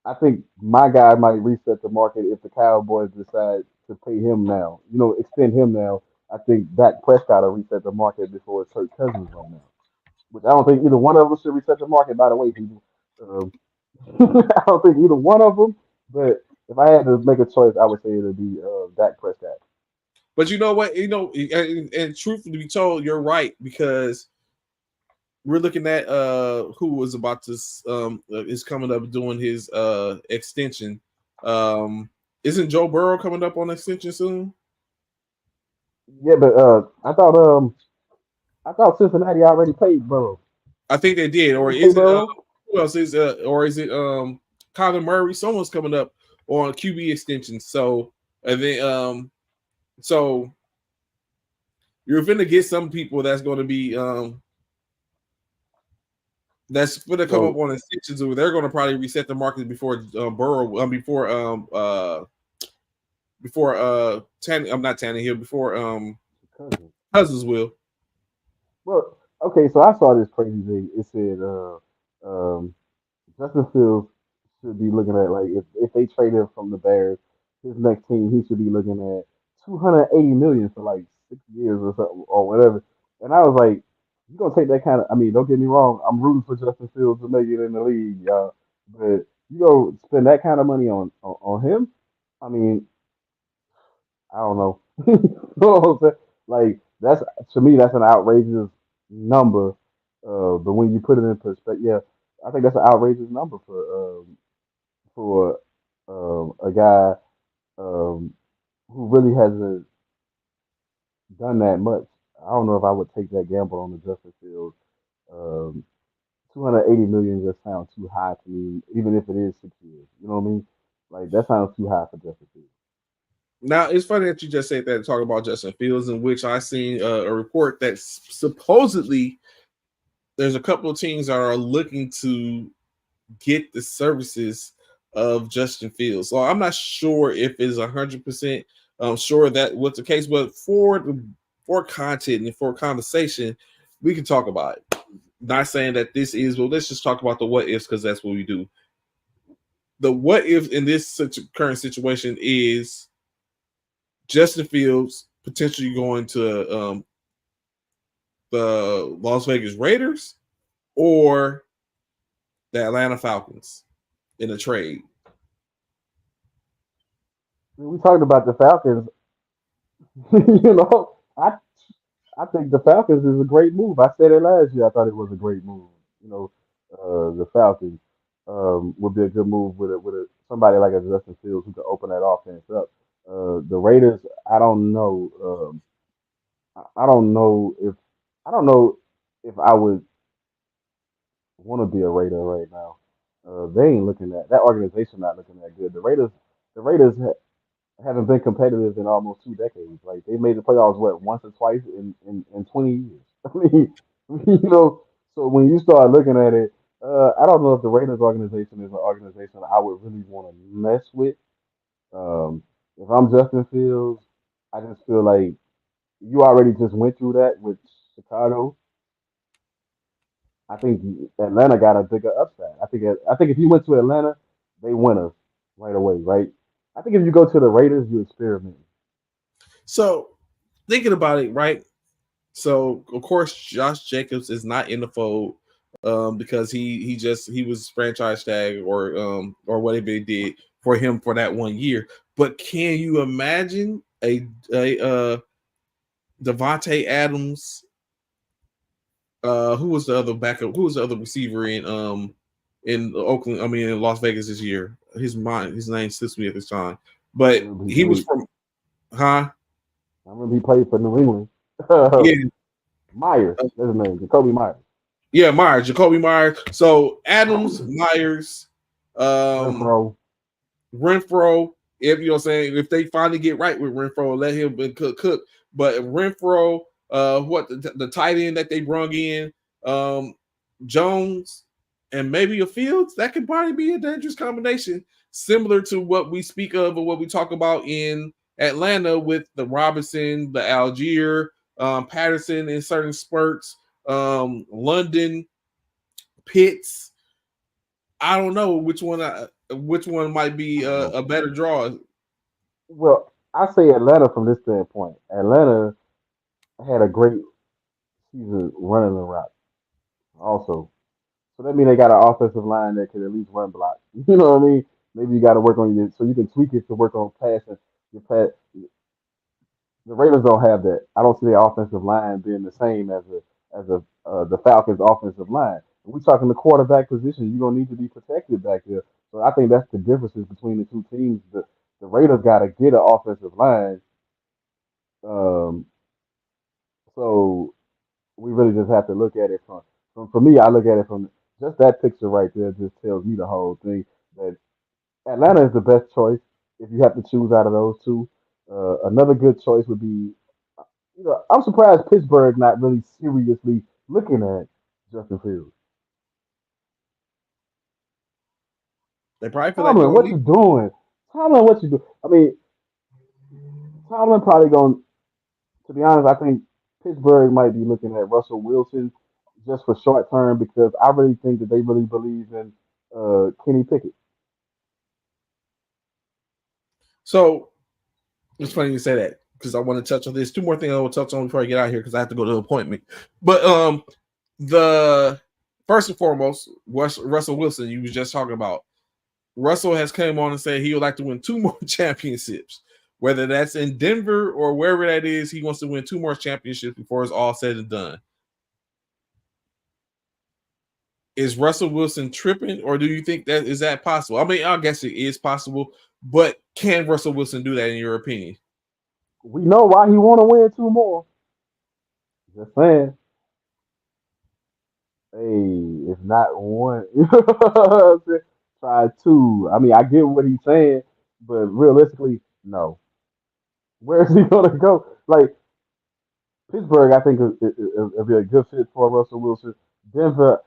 S4: I think my guy might reset the market if the Cowboys decide to pay him now. Extend him now. I think Dak Prescott will reset the market before Kirk Cousins right now. Which I don't think either one of them should reset the market. By the way, people, um, I don't think either one of them. But if I had to make a choice, I would say it would be Dak Prescott.
S1: But you know what? And truth to be told, you're right because we're looking at who was about to is coming up doing his extension. Isn't Joe Burrow coming up on extension soon?
S4: Yeah, but I thought Cincinnati already paid Burrow.
S1: I think they did,
S4: Did
S1: or
S4: they pay
S1: is it
S4: Burrow?
S1: who else is or is it Kyler Murray? Someone's coming up on QB extension. So and then so you're going to get some people that's going to be that's going to come up
S4: So
S1: on extensions. Or they're going to probably reset the market before Burrow, before I'm not Tannehill, before
S4: Cousins.
S1: Cousins will.
S4: Well, okay, so I saw this crazy thing. It said um, Justin Fields should be looking at, like, if they trade him from the Bears, his next team he should be looking at 280 million for like 6 years or something or whatever. And I was like, you gonna take that kind of? I mean, don't get me wrong, I'm rooting for Justin Fields to make it in the league, y'all. But you go spend that kind of money on him? I mean, I don't know. You know what I'm saying? Like that's to me, that's an outrageous number. But when you put it in perspective, yeah, I think that's an outrageous number for a guy um, who really hasn't done that much. I don't know if I would take that gamble on the Justin Fields. Um, 280 million just sounds too high to me, even if it is 6 years. You know what I mean? Like that sounds too high for Justin Fields.
S1: Now it's funny that you just said that talking about Justin Fields, in which I seen a report that supposedly there's a couple of teams that are looking to get the services of Justin Fields. So I'm not sure if it's 100% sure that what's the case, but for content and for conversation, we can talk about it. Not saying that this is, well, let's just talk about the what ifs because that's what we do. The what if in this current situation is Justin Fields potentially going to the Las Vegas Raiders or the Atlanta Falcons in a trade.
S4: We talked about the Falcons. I think the Falcons is a great move. I said it last year. I thought it was a great move. The Falcons would be a good move with somebody like a Justin Fields who could open that offense up. The Raiders, I don't know. I don't know if I would want to be a Raider right now. They ain't looking at that organization. Not looking that good. The Raiders haven't been competitive in almost 2 decades. Like they made the playoffs what once or twice in 20 years. I mean, so when you start looking at it, I don't know if the Raiders organization is an organization I would really want to mess with. If I'm Justin Fields, I just feel like you already just went through that with Chicago. I think Atlanta got a bigger upside. I think if you went to Atlanta, they win us right away, right? I think if you go to the Raiders, you experiment.
S1: So thinking about it, right? So of course, Josh Jacobs is not in the fold because he was franchise tag or whatever they did for him for that 1 year. But can you imagine a Devontae Adams? Who was the other backup? Who was the other receiver in Oakland? I mean, in Las Vegas this year. His name slips me at this time,
S4: I
S1: but
S4: remember he
S1: he was
S4: played.
S1: from, huh?
S4: I remember he played for New England.
S1: Yeah,
S4: Myers, that's his name, Jacoby Myers.
S1: yeah, Myers, Jacoby Myers. So Adams, Myers, um,
S4: Renfro.
S1: Renfro. If you know what I'm saying, if they finally get right with Renfro, let him cook. But Renfro, what the tight end that they brung in, um, Jones, and maybe a Fields, that could probably be a dangerous combination, similar to what we speak of or what we talk about in Atlanta with the Robinson, the Algier, Patterson in certain spurts, London, Pitts. I don't know which one might be
S4: I don't know.
S1: a better draw.
S4: Well, I say Atlanta from this standpoint. Atlanta had a great season running the rock also. So that means they got an offensive line that can at least run block. You know what I mean? Maybe you got to work on your so you can tweak it to work on passing. Your pass. The Raiders don't have that. I don't see their offensive line being the same as the Falcons' offensive line. When we talking the quarterback position, you're gonna need to be protected back there. So I think that's the differences between the two teams. The Raiders got to get an offensive line. Um, so we really just have to look at it from for me. I look at it from just that picture right there. Just tells me the whole thing that Atlanta is the best choice if you have to choose out of those two. Another good choice would be, I'm surprised Pittsburgh not really seriously looking at Justin Fields.
S1: They probably feel like they're
S4: Tomlin,
S1: gonna
S4: what
S1: need.
S4: you doing? Tomlin, what you do? I mean, Tomlin probably going. To be honest, I think Pittsburgh might be looking at Russell Wilson just for short term because I really think that they really believe in Kenny Pickett.
S1: So it's funny you say that because I want to touch on this. Two more things I will touch on before I get out of here because I have to go to an appointment. But the first and foremost, Russell Wilson, you was just talking about. Russell has come on and said he would like to win two more championships, whether that's in Denver or wherever that is. He wants to win two more championships before it's all said and done. Is Russell Wilson tripping, or do you think that is that possible? I mean, I guess it is possible, but can Russell Wilson do that in your opinion?
S4: We know why he want to win two more. Just saying. Hey, if not one, try two. I mean, I get what he's saying, but realistically, no. Where is he gonna go? Like Pittsburgh, I think it'll be a good fit for Russell Wilson. Denver,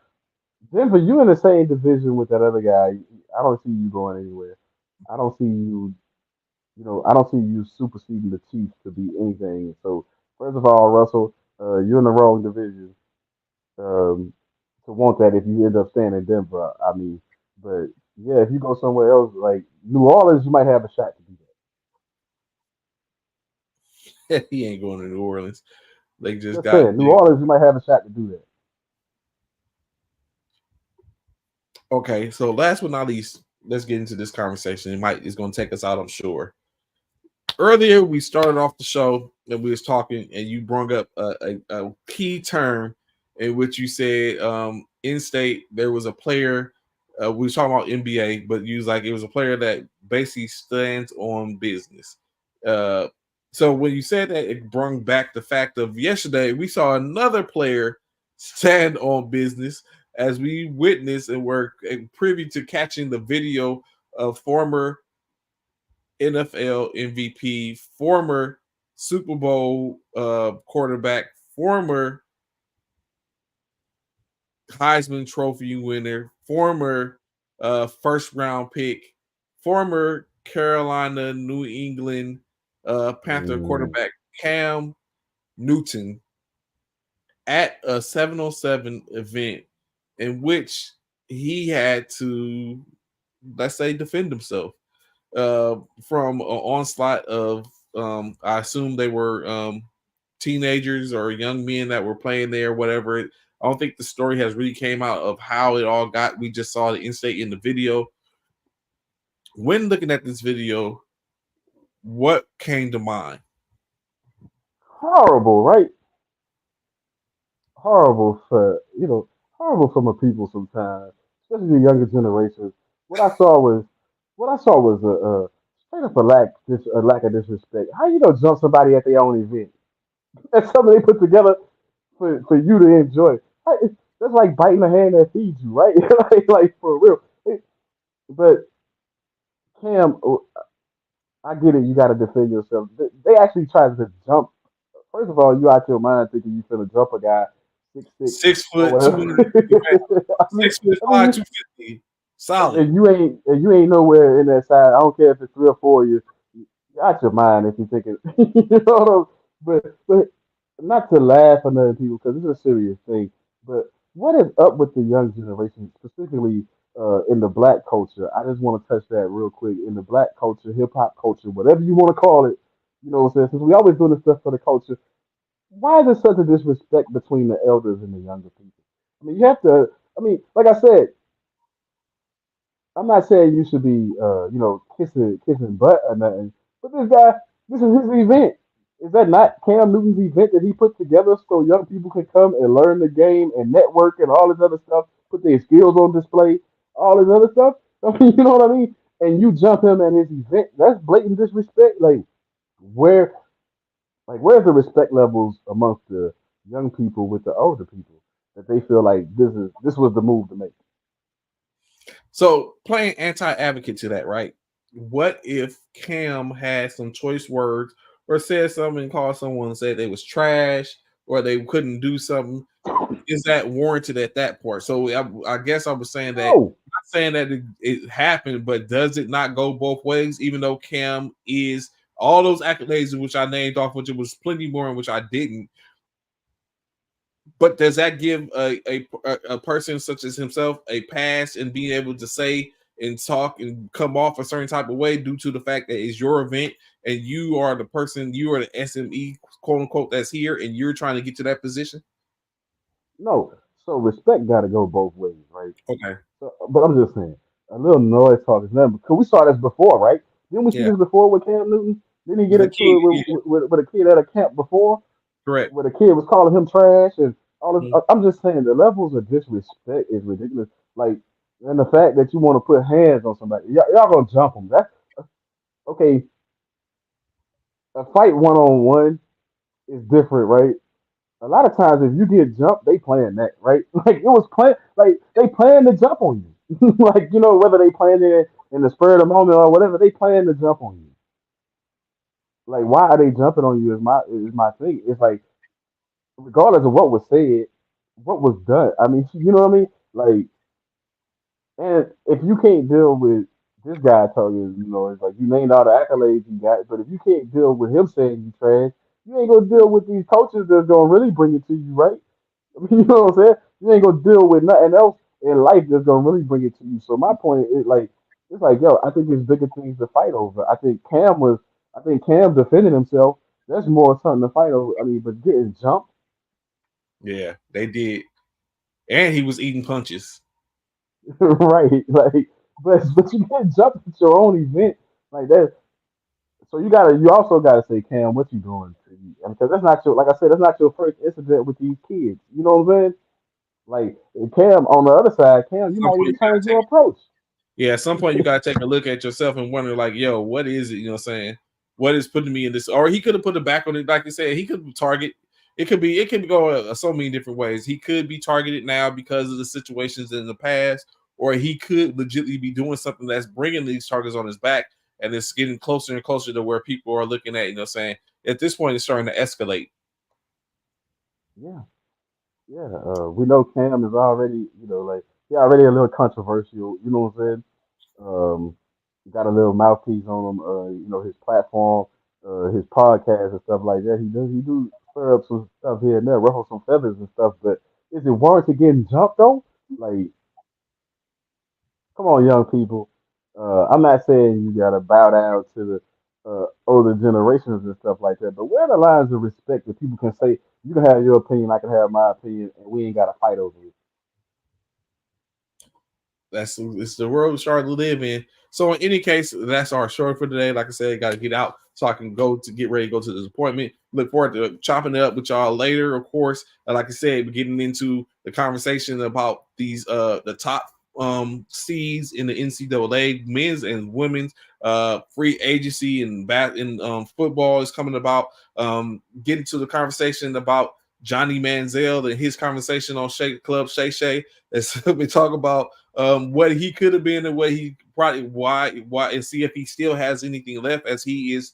S4: Denver, you in the same division with that other guy. I don't see you going anywhere. I don't see you. I don't see you superseding the Chiefs to be anything. So first of all, Russell, you're in the wrong division. To want that if you end up staying in Denver. I mean, but yeah, if you go somewhere else like New Orleans, you might have a shot to do
S1: He ain't going to New Orleans. They just
S4: that. Just
S1: got
S4: saying, New Orleans, you might have a shot to do that.
S1: okay. So last but not least, let's get into this conversation. It's going to take us out, I'm sure. Earlier, we started off the show and we was talking, and you brought up a key term in which you said in state there was a player. We was talking about NBA, but you was like it was a player that basically stands on business. Uh, so when you said that, it brought back the fact of yesterday we saw another player stand on business as we witnessed and were privy to catching the video of former NFL MVP, former Super Bowl quarterback, former Heisman Trophy winner, former first round pick, former Carolina, New England Panther
S4: Mm,
S1: quarterback Cam Newton at a 707 event in which he had to, let's say, defend himself from an onslaught of I assume they were teenagers or young men that were playing there, whatever. I don't think the story has really came out of how it all got. We just saw the in-state in the video. When looking at this video, what came to mind?
S4: Horrible, right? Horrible for horrible for my people sometimes, especially the younger generations. What I saw was a straight up a lack of disrespect. How you gonna jump somebody at their own event? That's something they put together for you to enjoy. That's like biting the hand that feeds you, right? like for real. But Cam, I get it. You got to defend yourself. They actually tried to jump. First of all, you out your mind thinking you finna jump a guy 6'6"
S1: Six
S4: or
S1: foot,
S4: whatever.
S1: 250 pounds.
S4: I mean,
S1: 6'5", 250. Solid.
S4: and you ain't nowhere in that side. I don't care if it's 3 or 4 years. You out your mind if you thinking. But not to laugh at other people because it's a serious thing. But what is up with the young generation, specifically in the black culture? I just want to touch that real quick. In the black culture, hip hop culture, whatever you want to call it, you know what I'm saying? Since we always doing this stuff for the culture, why is there such a disrespect between the elders and the younger people? I mean, you have to. I mean, like I said, I'm not saying you should be, kissing butt or nothing. But this guy, this is his event. Is that not Cam Newton's event that he put together so young people can come and learn the game and network and all this other stuff, put their skills on display, all this other stuff? I mean, you know what I mean? And you jump him at his event. That's blatant disrespect. Where, where's the respect levels amongst the young people with the older people that they feel like this was the move to make?
S1: So playing anti-advocate to that, right? What if Cam had some choice words or said something, called someone and said they was trash or they couldn't do something? Is that warranted at that point? So I guess I was saying that,
S4: No.
S1: not saying that it happened, but does it not go both ways? Even though Cam is all those accolades which I named off, which it was plenty more in which I didn't. But does that give a person such as himself a pass in being able to say and talk and come off a certain type of way due to the fact that it's your event and you are the person, you are the SME, quote unquote, that's here and you're trying to get to that position?
S4: No. So respect got to go both ways, right?
S1: Okay.
S4: So, but I'm just saying, a little noise talk is nothing. Because we saw this before, right? Didn't we see
S1: Yeah.
S4: this before with Cam Newton? Didn't he get
S1: The
S4: into
S1: key,
S4: it
S1: yeah,
S4: with a kid at a camp before,
S1: correct.
S4: where the kid was calling him trash and all this?
S1: Mhm.
S4: I'm just saying the levels of disrespect is ridiculous. Like, and the fact that you want to put hands on somebody, y'all gonna jump them. That's okay. A fight one on one is different, right? A lot of times if you get jumped, they playing that, right? Like it was playing like they plan to jump on you. Like, whether they playing it in the spur of the moment or whatever, they plan to jump on you. Like why are they jumping on you is my thing. It's like regardless of what was said, what was done. I mean, you know what I mean? Like, and if you can't deal with this guy talking, it's like you named all the accolades you got, but if you can't deal with him saying you trash, you ain't gonna deal with these coaches that's gonna really bring it to you, right? You know what I'm saying? You ain't gonna deal with nothing else in life that's gonna really bring it to you. So my point is like, it's like, yo, I think there's bigger things to fight over. I think Cam defending himself. That's more something to fight over. I mean, but getting jumped,
S1: Yeah, they did. And he was eating punches.
S4: right? Like, but you get jumped at your own event like that. So you also gotta say, Cam, what you doing to you? Because that's not your, like I said, that's not your first incident with these kids. You know what I'm saying? Like Cam on the other side, Cam,
S1: At
S4: you
S1: some
S4: might
S1: point
S4: even
S1: you gotta
S4: change
S1: take
S4: your approach.
S1: Yeah, at some point you gotta take a look at yourself and wonder, like, yo, what is it? You know what I'm saying? What is putting me in this? Or he could have put it back on it, like you said, he could target. It could go so many different ways. He could be targeted now because of the situations in the past, or he could legitimately be doing something that's bringing these targets on his back, and it's getting closer and closer to where people are looking at. You know, what I'm saying at this point it's starting to escalate.
S4: Yeah, yeah. We know Cam is already, like he already a little controversial. You know what I'm saying? Got a little mouthpiece on him. His platform, his podcast and stuff like that. He do stir up some stuff here and there, ruffle some feathers and stuff. But is it warranted getting jumped though? Like, come on, young people. I'm not saying you gotta bow down to the older generations and stuff like that. But where are the lines of respect that people can say you can have your opinion, I can have my opinion, and we ain't got to fight over it?
S1: It's the world we're starting to live in. So in any case, that's our show for today. Like I said, got to get out so I can go to get ready to go to this appointment. Look forward to chopping it up with y'all later, of course. And like I said, we're getting into the conversation about these the top seeds in the NCAA, men's and women's free agency and football is coming about. Getting to the conversation about Johnny Manziel and his conversation on Shake Club Shay Shay. Let's we talk about what he could have been and what he probably why and see if he still has anything left, as he is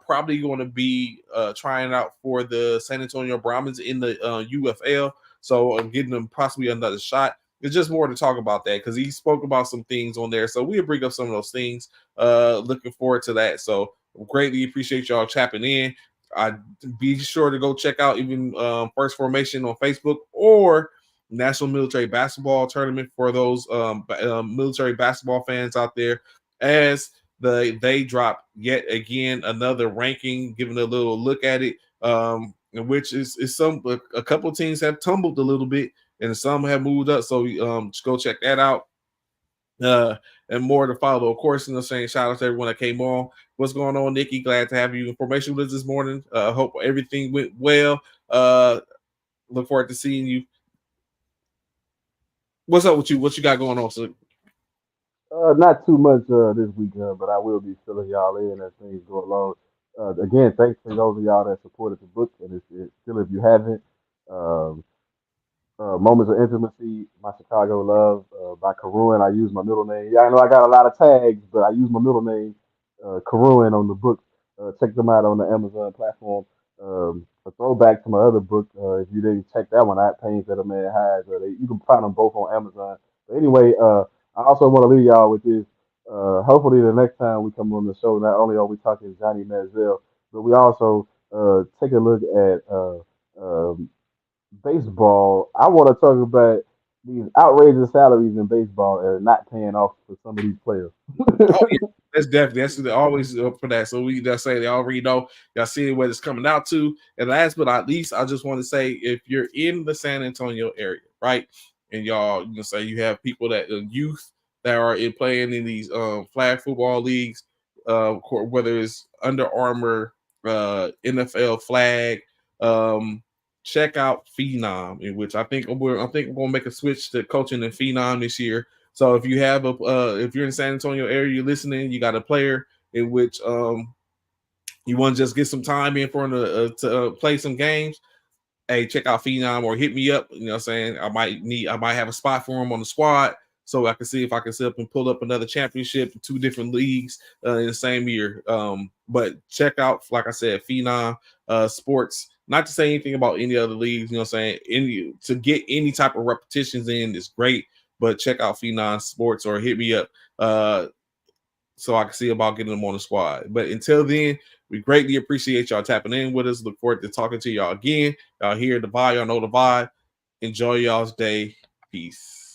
S1: probably going to be trying out for the San Antonio Brahmins in the UFL. So getting them possibly another shot. It's just more to talk about that because he spoke about some things on there. So we'll bring up some of those things. Looking forward to that. So greatly appreciate y'all tapping in. I be sure to go check out even First Formation on Facebook or National Military Basketball Tournament for those military basketball fans out there, as they drop yet again another ranking, giving a little look at it, which is a couple of teams have tumbled a little bit and some have moved up. So just go check that out. And more to follow. Of course, saying shout out to everyone that came on. What's going on, Nikki? Glad to have you information with us this morning. Hope everything went well. Look forward to seeing you. What's up with you? What you got going on, sir?
S4: Not too much this weekend, but I will be filling y'all in as things go along. Again, thanks to those of y'all that supported the book, and it's still, if you haven't, um, Moments of Intimacy, My Chicago Love by Karun. I use my middle name. Yeah, I know I got a lot of tags, but I use my middle name, Karun, on the book. Check them out on the Amazon platform. A throwback to my other book, if you didn't check that one out, Pains That a Man Hides. You can find them both on Amazon. But anyway, I also want to leave y'all with this. Hopefully, the next time we come on the show, not only are we talking Johnny Manziel, but we also take a look at baseball. I want to talk about these outrageous salaries in baseball and not paying off for some of these players.
S1: Oh yeah, that's always up for that. So we just say they already know. Y'all see what it's coming out to. And last but not least, I just want to say if you're in the San Antonio area, right, and y'all say you have people that youth that are playing in these flag football leagues, whether it's Under Armour, NFL flag, check out Phenom, in which I think we're gonna make a switch to coaching in Phenom this year. So if you have if you're in the San Antonio area, you're listening, you got a player in which you want to just get some time in for to play some games. Hey, check out Phenom or hit me up. You know what I'm saying? I might have a spot for him on the squad so I can see if I can set up and pull up another championship in two different leagues in the same year. But check out, like I said, Phenom Sports. Not to say anything about any other leagues, you know what I'm saying? To get any type of repetitions in is great, but check out Phenom Sports or hit me up so I can see about getting them on the squad. But until then, we greatly appreciate y'all tapping in with us. Look forward to talking to y'all again. Y'all hear the vibe, y'all know the vibe. Enjoy y'all's day. Peace.